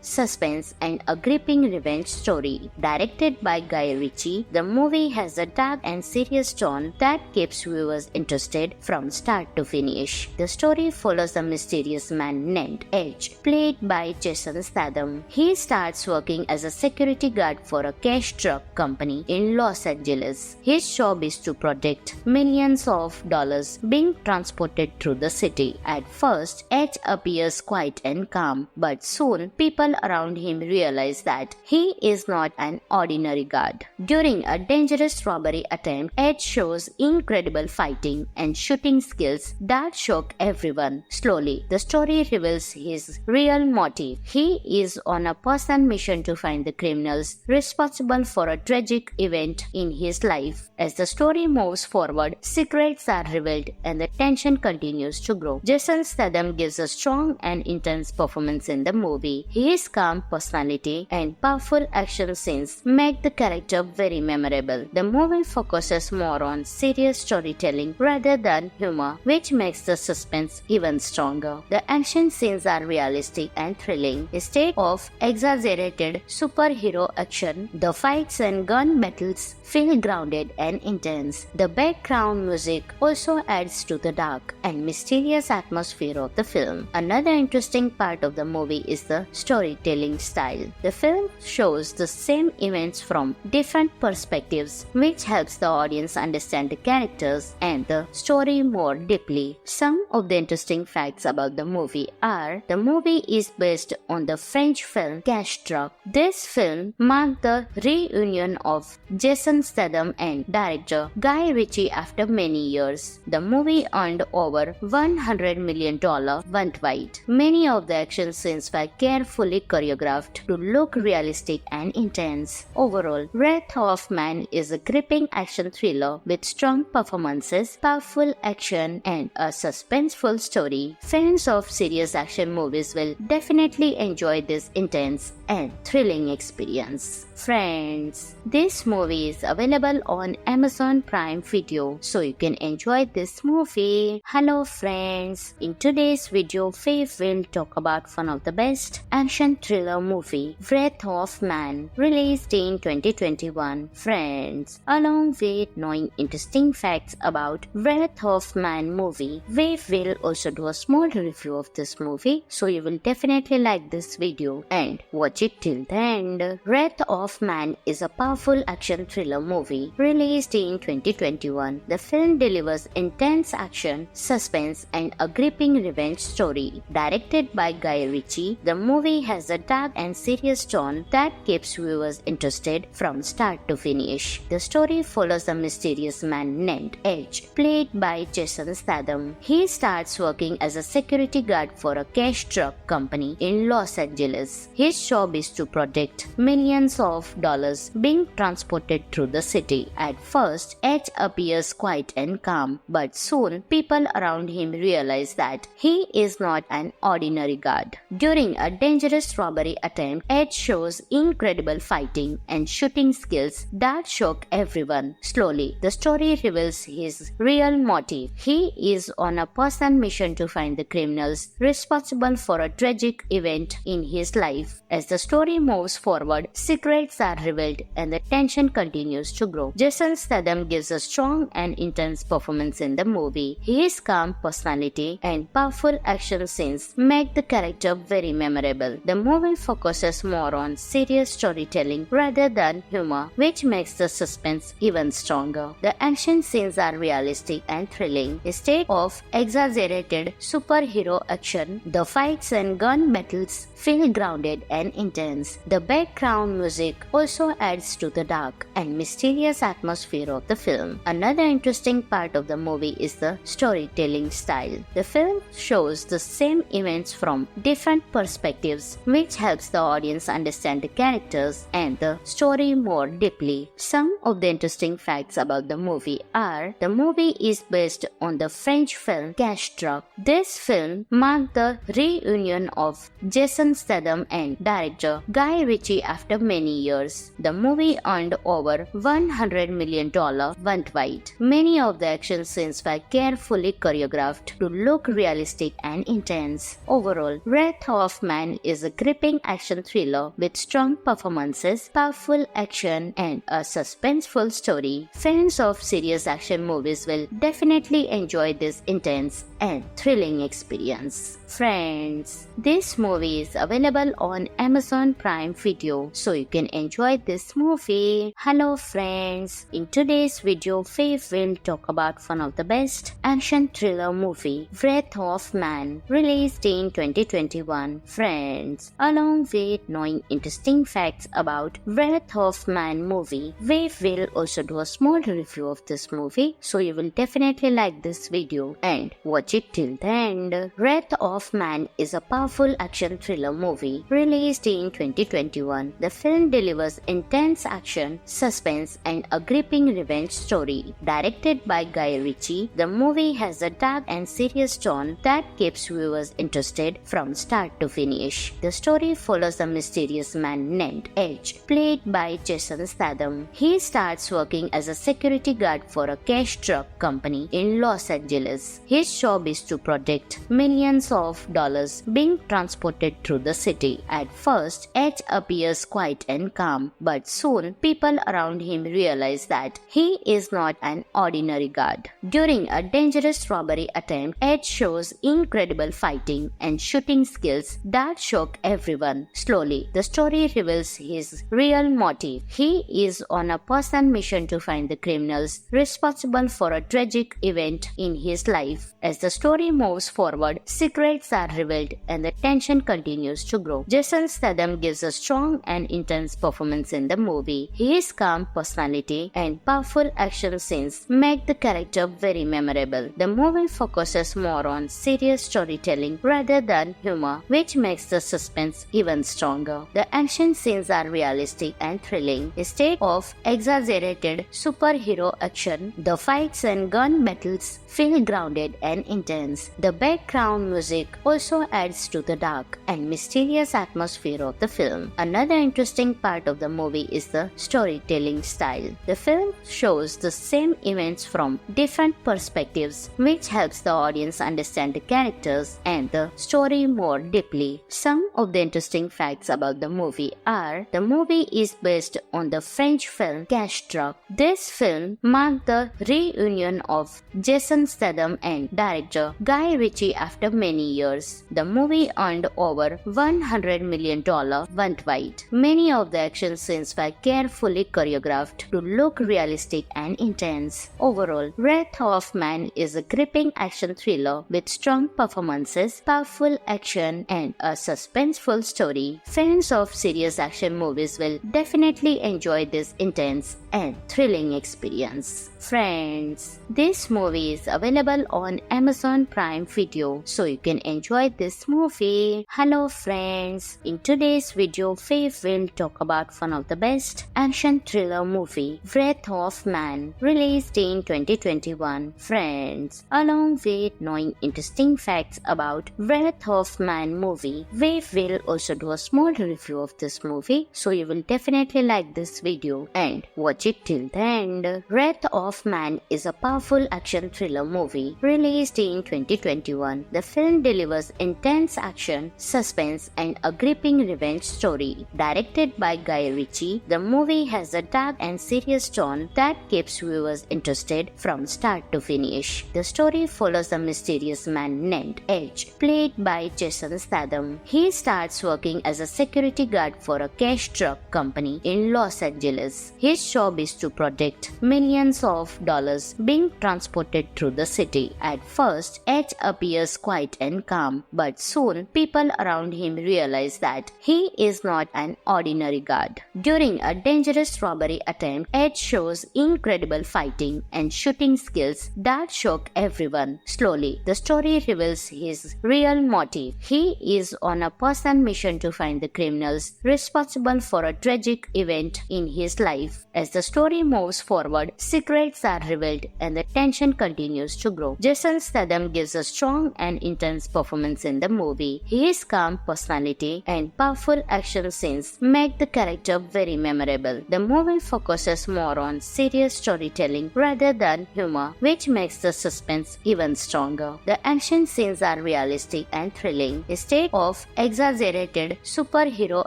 Speaker 1: suspense, and a gripping revenge story. Directed by Guy Ritchie, the movie has a dark and serious tone that keeps viewers interested from start to finish. The story follows a mysterious man named Edge, played by Jason Statham. He starts working as a security guard for a cash truck company in Los Angeles. His job is to protect millions of dollars being transported through the city. At first, Edge appears quiet and calm, but soon people around him realize that he is not an ordinary guard. During a dangerous robbery attempt, Edge shows incredible fighting and shooting skills that shock everyone. Slowly, the story reveals his real motive. He is on a personal mission to find the criminals responsible for a tragic event in his life. As the story moves forward, secrets are revealed and the tension continues to grow. Jason Statham gives a strong and intense performance in the movie. His calm personality and powerful action scenes make the character very memorable. The movie focuses more on serious storytelling rather than humor, which makes the suspense even stronger. The action scenes are realistic and thrilling. Instead of exaggerated superhero action, the fights and gun battles feel grounded and intense. The background music also adds to the dark and mysterious atmosphere of the film. Another interesting part of the movie is the storytelling style. The film shows the same events from different perspectives, which helps the audience understand the characters and the story more deeply. Some of the interesting facts about the movie are: the movie is based on the French film Cash Truck. This film marked the reunion of Jason Statham and director Guy Ritchie after many years. The movie earned over $100 million worldwide. Many of the action scenes were carefully choreographed to look realistic and intense. Overall, Wrath of Man is a gripping action thriller with strong performances, powerful action, and a suspenseful story. Fans of serious action movies will definitely enjoy this intense and thrilling experience. Friends, this movie is available on Amazon Prime Video, so you can enjoy this movie. Hello friends, in today's video we will talk about one of the best action thriller movie, Wrath of Man, released in 2021. Friends, along with knowing interesting facts about Wrath of Man movie, we will also do a small review of this movie, so you will definitely like this video and watch it till the end. Wrath of Man is a powerful action thriller movie released in 2021. The film delivers intense action, suspense, and a gripping revenge story. Directed by Guy Ritchie, the movie has a dark and serious tone that keeps viewers interested from start to finish. The story follows a mysterious man named Edge, played by Jason Statham. He starts working as a security guard for a cash truck company in Los Angeles. His job is to protect millions of dollars being transported through the city. At first, Edge appears quiet and calm, but soon people around him realize that he is not an ordinary guard. During a dangerous robbery attempt, Edge shows incredible fighting and shooting skills that shock everyone. Slowly, the story reveals his real motive. He is on a personal mission to find the criminals responsible for a tragic event in his life. As the story moves forward, secrets are revealed and the tension continues to grow. Jason Statham gives a strong and intense performance in the movie. His calm personality and powerful action scenes make the character very memorable. The movie focuses more on serious storytelling rather than humor, which makes the suspense even stronger. The action scenes are realistic and thrilling. Instead of exaggerated superhero action, the fights and gun battles feel grounded and intense. The background music music also adds to the dark and mysterious atmosphere of the film. Another interesting part of the movie is the storytelling style. The film shows the same events from different perspectives, which helps the audience understand the characters and the story more deeply. Some of the interesting facts about the movie are: the movie is based on the French film Cash Truck. This film marked the reunion of Jason Statham and director Guy Ritchie after many years. The movie earned over $100 million worldwide. Many of the action scenes were carefully choreographed to look realistic and intense. Overall, Wrath of Man is a gripping action thriller with strong performances, powerful action, and a suspenseful story. Fans of serious action movies will definitely enjoy this intense and thrilling experience. Friends, this movie is available on Amazon Prime Video, so you can enjoy this movie. Hello friends, in today's video, Faith will talk about one of the best action thriller movie, Wrath of Man, released in 2021. Friends, along with knowing interesting facts about Wrath of Man movie, we will also do a small review of this movie, so you will definitely like this video and watch it till the end. Wrath of Man is a powerful action thriller movie released in 2021. The film delivers intense action, suspense, and a gripping revenge story. Directed by Guy Ritchie, the movie has a dark and serious tone that keeps viewers interested from start to finish. The story follows a mysterious man named Edge, played by Jason Statham. He starts working as a security guard for a cash truck company in Los Angeles. His job is to protect millions of dollars being transported through the city. At first, Edge appears quiet and calm, but soon people around him realize that he is not an ordinary guard. During a dangerous robbery attempt, Edge shows incredible fighting and shooting skills that shock everyone. Slowly, the story reveals his real motive. He is on a personal mission to find the criminals responsible for a tragic event in his life. As the story moves forward, secrets are revealed and the tension continues to grow. Jason Statham gives a strong and intense performance in the movie. His calm personality and powerful action scenes make the character very memorable. The movie focuses more on serious storytelling rather than humor, which makes the suspense even stronger. The action scenes are realistic and thrilling. Instead of exaggerated superhero action, the fights and gun battles feel grounded and intense. The background music also adds to the dark and mysterious atmosphere of the film. Another interesting part of the movie is the storytelling style. The film shows the same events from different perspectives, which helps the audience understand the characters and the story more deeply. Some of the interesting facts about the movie are: the movie is based on the French film Cash Truck. This film marked the reunion of Jason Statham and director Guy Ritchie after many years. The movie earned over $100 million worldwide. Many of the action scenes were carefully choreographed to look realistic and intense. Overall, Wrath of Man is a gripping action thriller with strong performances, powerful action, and a suspenseful story. Fans of serious action movies will definitely enjoy this intense and thrilling experience. Friends, this movie is available on Amazon Prime Video, so you can enjoy this movie. Hello friends, in today's video, Faith will talk about one of the best action thriller movie, Wrath of Man, released in 2021. Friends, along with knowing interesting facts about Wrath of Man movie, we will also do a small review of this movie, so you will definitely like this video and watch it till the end. Wrath of Man is a powerful action thriller movie released in 2021. The film delivers intense action, suspense, and a gripping revenge story. Directed by Guy Ritchie, the movie has a dark and serious tone that keeps viewers interested from start to finish. The story follows a mysterious man named Edge, played by Jason Statham. He starts working as a security guard for a cash truck company in Los Angeles. His job is to protect millions of dollars being transported through the city. At first, Edge appears quiet and calm, but soon people around him realize that he is not an ordinary guard. During a dangerous robbery attempt, Edge shows incredible fighting and shooting skills that shock everyone. Slowly, the story reveals his real motive. He is on a personal mission to find the criminals responsible for a tragic event in his life. As the story moves forward, secrets are revealed and the tension continues to grow. Jason Statham gives a strong and intense performance in the movie. His calm personality and powerful action scenes make the character very memorable. The movie focuses more on serious storytelling rather than humor, which makes the suspense even stronger. The action scenes are realistic and thrilling. Instead of exaggerated superhero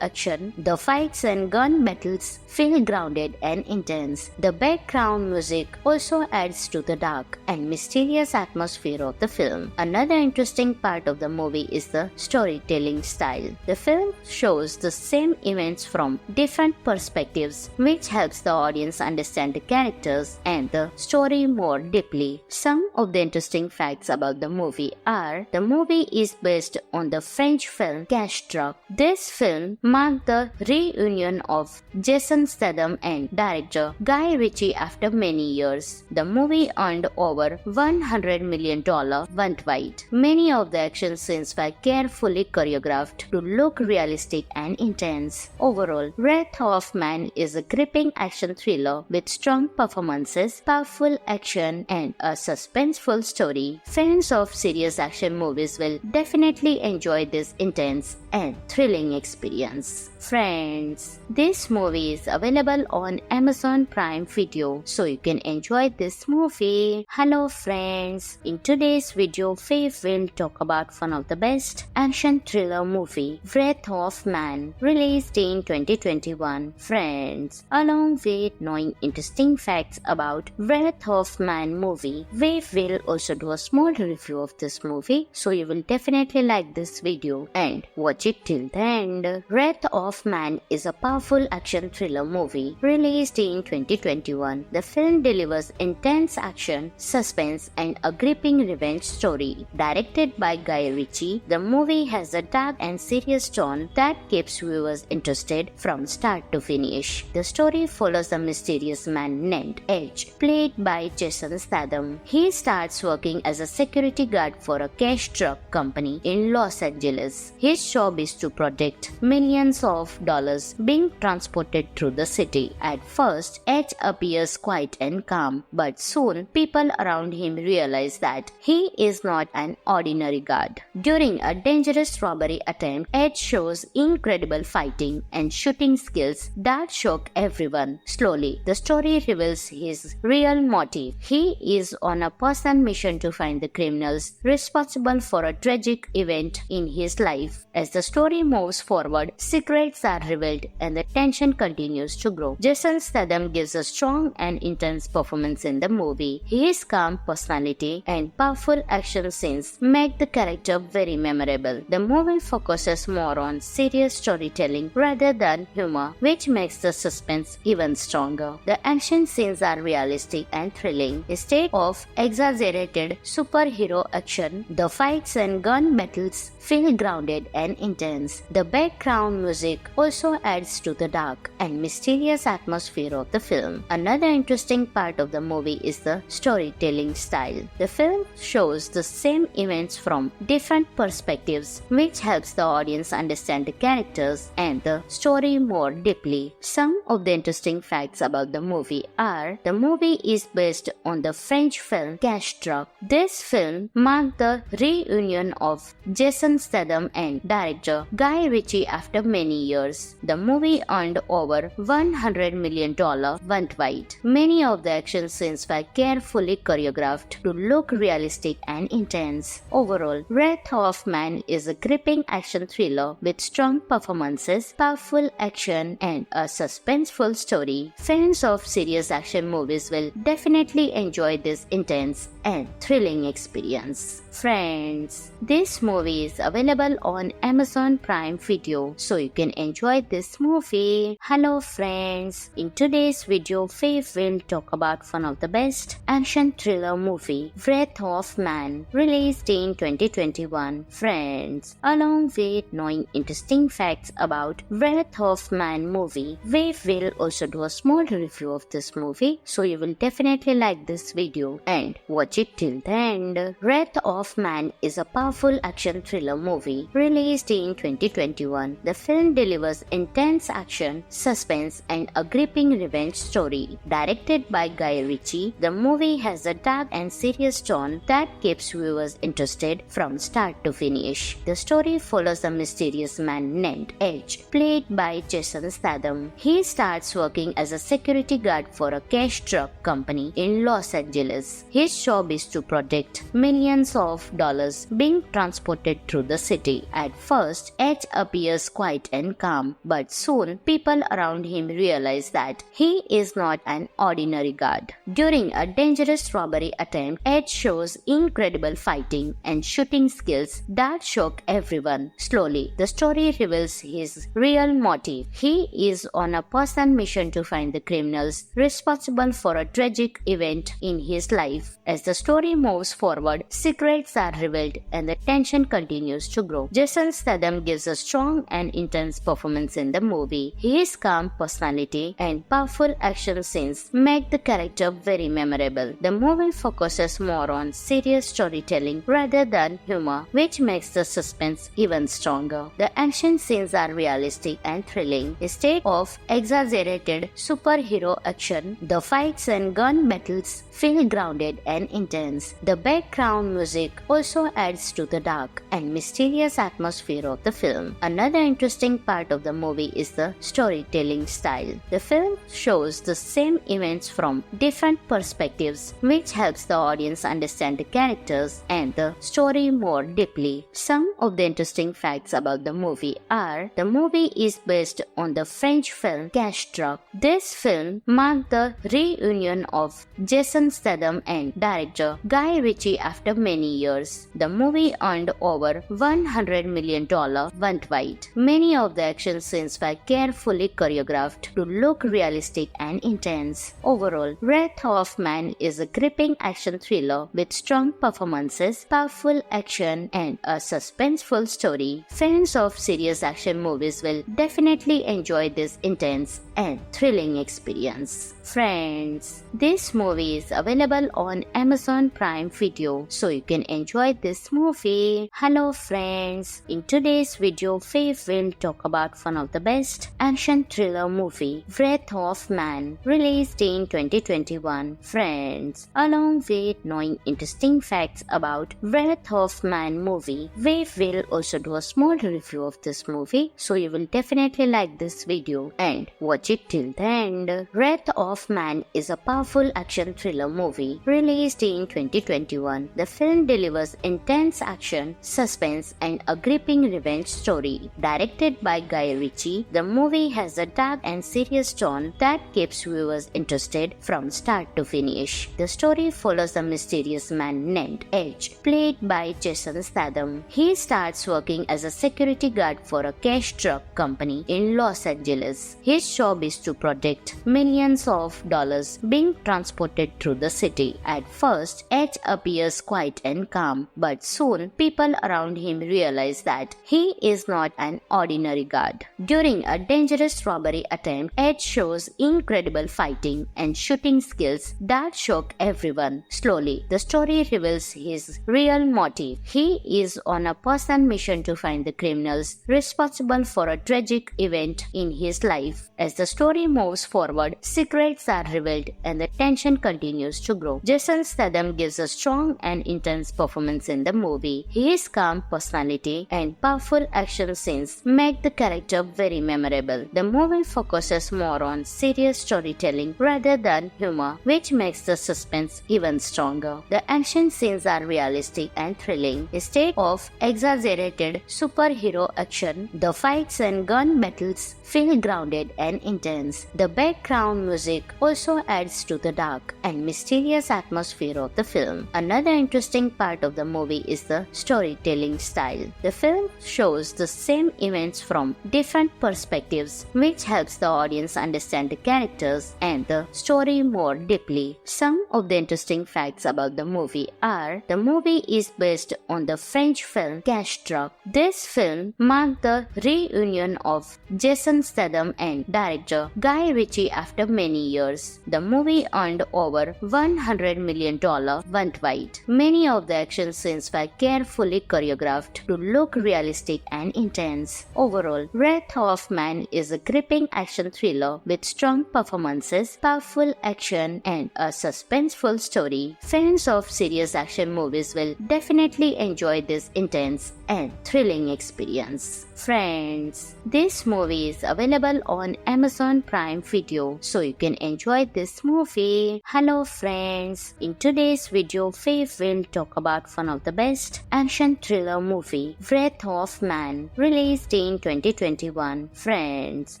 Speaker 1: action, the fights and gun battles feel grounded and intense. The background music also adds to the dark and mysterious atmosphere of the film. Another interesting part of the movie is the storytelling style. The film shows the same events from different perspectives, which helps the audience understand the characters and the story more deeply. Some of the interesting facts about the movie are: the movie is based on the French film Cash Truck. This film marked the reunion of Jason Statham and director Guy Ritchie after many years. The movie earned over $100 million worldwide. Many of the action scenes were carefully choreographed to look realistic and intense. Overall, Wrath of Man is a gripping action thriller with strong performances, powerful action, and a suspenseful story. Fans of serious action movies will definitely enjoy this intense and thrilling experience. Friends, this movie is available on Amazon Prime Video, so you can enjoy this movie. Hello friends, in today's video, Faith will talk about one of the best action thriller movie, Wrath of Man, released in 2021. Friends, along with knowing interesting facts about Wrath of Man movie, we will also do a small review of this movie, so you will definitely like this video and watch it till the end. Wrath of Man is a powerful action thriller movie released in 2021. The film delivers intense action, suspense, and a gripping revenge story. Directed by Guy Ritchie, the movie has a dark and serious tone that keeps viewers interested from start to finish. The story follows a mysterious man named Edge, played by Jason Statham. He starts working as a security guard for a cash truck company in Los Angeles. His job is to protect millions of dollars being transported through the city. At first, Edge appears quiet and calm, but soon people around him realize that he is not an ordinary guard. During a dangerous robbery attempt, Edge shows incredible fighting and shooting skills that shock everyone. Slowly, the story reveals his real motive. He is on a personal mission to find the criminals responsible for a tragic event in his life. As the story moves forward, secrets are revealed and the tension continues to grow. Jason Statham gives a strong and intense performance in the movie. His calm personality and powerful action scenes make the character very memorable. The movie focuses more on serious storytelling rather than humor, which makes the suspense even stronger. The action scenes are realistic and thrilling. Instead of exaggerated superhero action, the fights and gun battles feel grounded and intense. The background music also adds to the dark and mysterious atmosphere of the film. Another interesting part of the movie is the storytelling style. The film shows the same events from different perspectives, which helps the audience understand the characters and the story more deeply. Some of the interesting facts about the movie are: the movie is based on the French film Cash Truck. This film marked the reunion of Jason Statham and director Guy Ritchie after many years. The movie earned over $100 million worldwide. Many of the action scenes were carefully choreographed to look realistic and intense. Overall, Wrath of Man is a gripping action thriller with strong performances, powerful action, and a suspenseful story. Fans of serious action movies will definitely enjoy this intense and thrilling experience. Friends, this movie is available on Amazon Prime Video, so you can enjoy this movie. Hello friends, in today's video, Faith will talk about one of the best action thriller movie, Wrath of Man, released in 2021. Friends, along with knowing interesting facts about Wrath Wrath of Man movie. We will also do a small review of this movie, so you will definitely like this video and watch it till the end. Wrath of Man is a powerful action thriller movie released in 2021. The film delivers intense action, suspense, and a gripping revenge story. Directed by Guy Ritchie, the movie has a dark and serious tone that keeps viewers interested from start to finish. The story follows a mysterious man named Edge, played by Jason Statham. He starts working as a security guard for a cash truck company in Los Angeles. His job is to protect millions of dollars being transported through the city. At first, Edge appears quiet and calm, but soon people around him realize that he is not an ordinary guard. During a dangerous robbery attempt, Edge shows incredible fighting and shooting skills that shock everyone. Slowly, the story reveals his real motive. He is on a personal mission to find the criminals responsible for a tragic event in his life. As the story moves forward, secrets are revealed and the tension continues to grow. Jason Statham gives a strong and intense performance in the movie. His calm personality and powerful action scenes make the character very memorable. The movie focuses more on serious storytelling rather than humor, which makes the suspense even stronger. The action scenes are realistic and thrilling. Instead of exaggerated superhero action, the fights and gun battles feel grounded and intense. The background music also adds to the dark and mysterious atmosphere of the film. Another interesting part of the movie is the storytelling style. The film shows the same events from different perspectives, which helps the audience understand the characters and the story more deeply. Some of the interesting facts about the movie are: the movie is based on the French film Cash Truck. This film marked the reunion of Jason Statham and director Guy Ritchie after many years. The movie earned over $100 million worldwide. Many of the action scenes were carefully choreographed to look realistic and intense. Overall, Wrath of Man is a gripping action thriller with strong performances, powerful action, and a suspenseful story. Fans of serious action movies will definitely enjoy this intense and thrilling experience. Friends, this movie is available on Amazon Prime Video, so you can enjoy this movie. Hello friends, in today's video we will talk about one of the best action thriller movie, Wrath of Man, released in 2021. Friends, along with knowing interesting facts about Wrath of Man movie, we will also do a small review of this movie, so you will definitely like this video and watch it till the end. Wrath of Man is a powerful action thriller movie released in 2021. The film delivers intense action, suspense, and a gripping revenge story. Directed by Guy Ritchie, the movie has a dark and serious tone that keeps viewers interested from start to finish. The story follows a mysterious man named Edge, played by Jason Statham. He starts working as a security guard for a cash truck company in Los Angeles. His job is to protect millions of dollars being transported through the city. At first, Edge appears quiet and calm, but soon people around him realize that he is not an ordinary guard. During a dangerous robbery attempt, Edge shows incredible fighting and shooting skills that shock everyone. Slowly, the story reveals his real motive. He is on a personal mission to find the criminals responsible for a tragic event in his life. As the story moves forward, secrets are revealed and the tension continues to grow. Jason Statham gives a strong and intense performance in the movie. His calm personality and powerful action scenes make the character very memorable. The movie focuses more on serious storytelling rather than humor, which makes the suspense even stronger. The action scenes are realistic and thrilling. Instead of exaggerated superhero action, the fights and gun battles feel grounded and intense. The background music also adds to the dark and mysterious atmosphere of the film. Another interesting part of the movie is the storytelling style. The film shows the same events from different perspectives, which helps the audience understand the characters and the story more deeply. Some of the interesting facts about the movie are: the movie is based on the French film Cash Truck. This film marked the reunion of of Jason Statham and director Guy Ritchie after many years. The movie earned over $100 million worldwide. Many of the action scenes were carefully choreographed to look realistic and intense. Overall, Wrath of Man is a gripping action thriller with strong performances, powerful action, and a suspenseful story. Fans of serious action movies will definitely enjoy this intense and thrilling experience. Friends, this movie is available on Amazon Prime Video, so you can enjoy this movie. Hello friends, in today's video, Faith will talk about one of the best action thriller movie, Wrath of Man, released in 2021. Friends,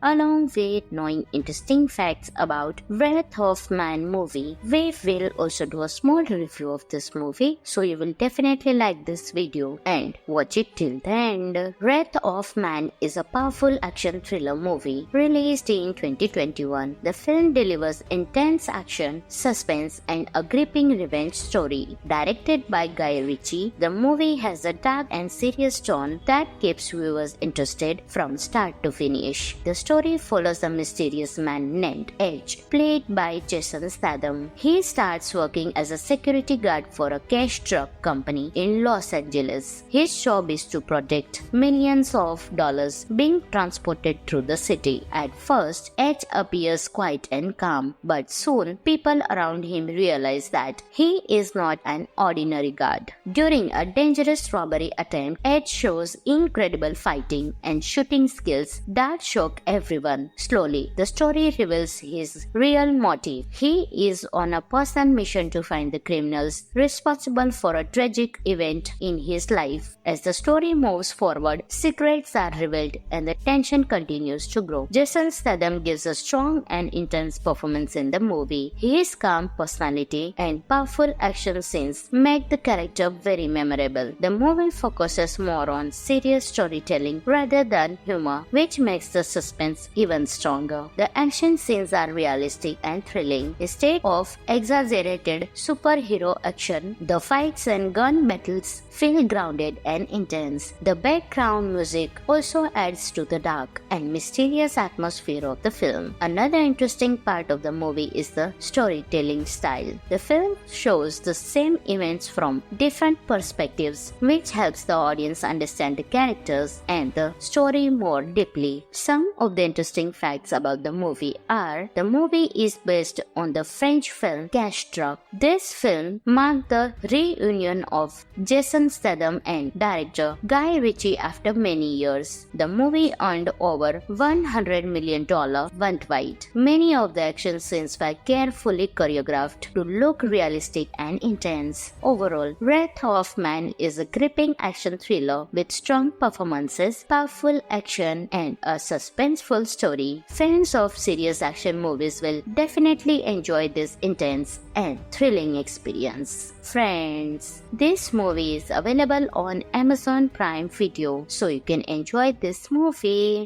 Speaker 1: along with knowing interesting facts about Wrath of Man movie, we will also do a small review of this movie, so you will definitely like this video and watch it till the end. Wrath of Man is a powerful action thriller movie released in 2021. The film delivers intense action, suspense, and a gripping revenge story. Directed by Guy Ritchie, the movie has a dark and serious tone that keeps viewers interested from start to finish. The story follows a mysterious man named Edge, played by Jason Statham. He starts working as a security guard for a cash truck company in Los Angeles. His job is to protect millions of dollars being transported through the city. At first, Edge appears quiet and calm, but soon people around him realize that he is not an ordinary guard. During a dangerous robbery attempt, Edge shows incredible fighting and shooting skills that shock everyone. Slowly, the story reveals his real motive. He is on a personal mission to find the criminals responsible for a tragic event in his life. As the story moves forward, secrets are revealed and the tension continues to grow. Jason Statham gives a strong and intense performance in the movie. His calm personality and powerful action scenes make the character very memorable. The movie focuses more on serious storytelling rather than humor, which makes the suspense even stronger. The action scenes are realistic and thrilling. Instead of exaggerated superhero action, the fights and gun battles feel grounded and intense. The background music also adds to the dark and mysterious atmosphere of the film. Another interesting part of the movie is the storytelling style. The film shows the same events from different perspectives, which helps the audience understand the characters and the story more deeply. Some of the interesting facts about the movie are: the movie is based on the French film Cash Truck. This film marked the reunion of Jason Statham and director Guy Ritchie after many years. The movie earned over $100 million worldwide. Many of the action scenes were carefully choreographed to look realistic and intense. Overall, Wrath of Man is a gripping action thriller with strong performances, powerful action, and a suspenseful story. Fans of serious action movies will definitely enjoy this intense and thrilling experience. Friends, this movie is available on Amazon Prime Video, so you can enjoy this movie.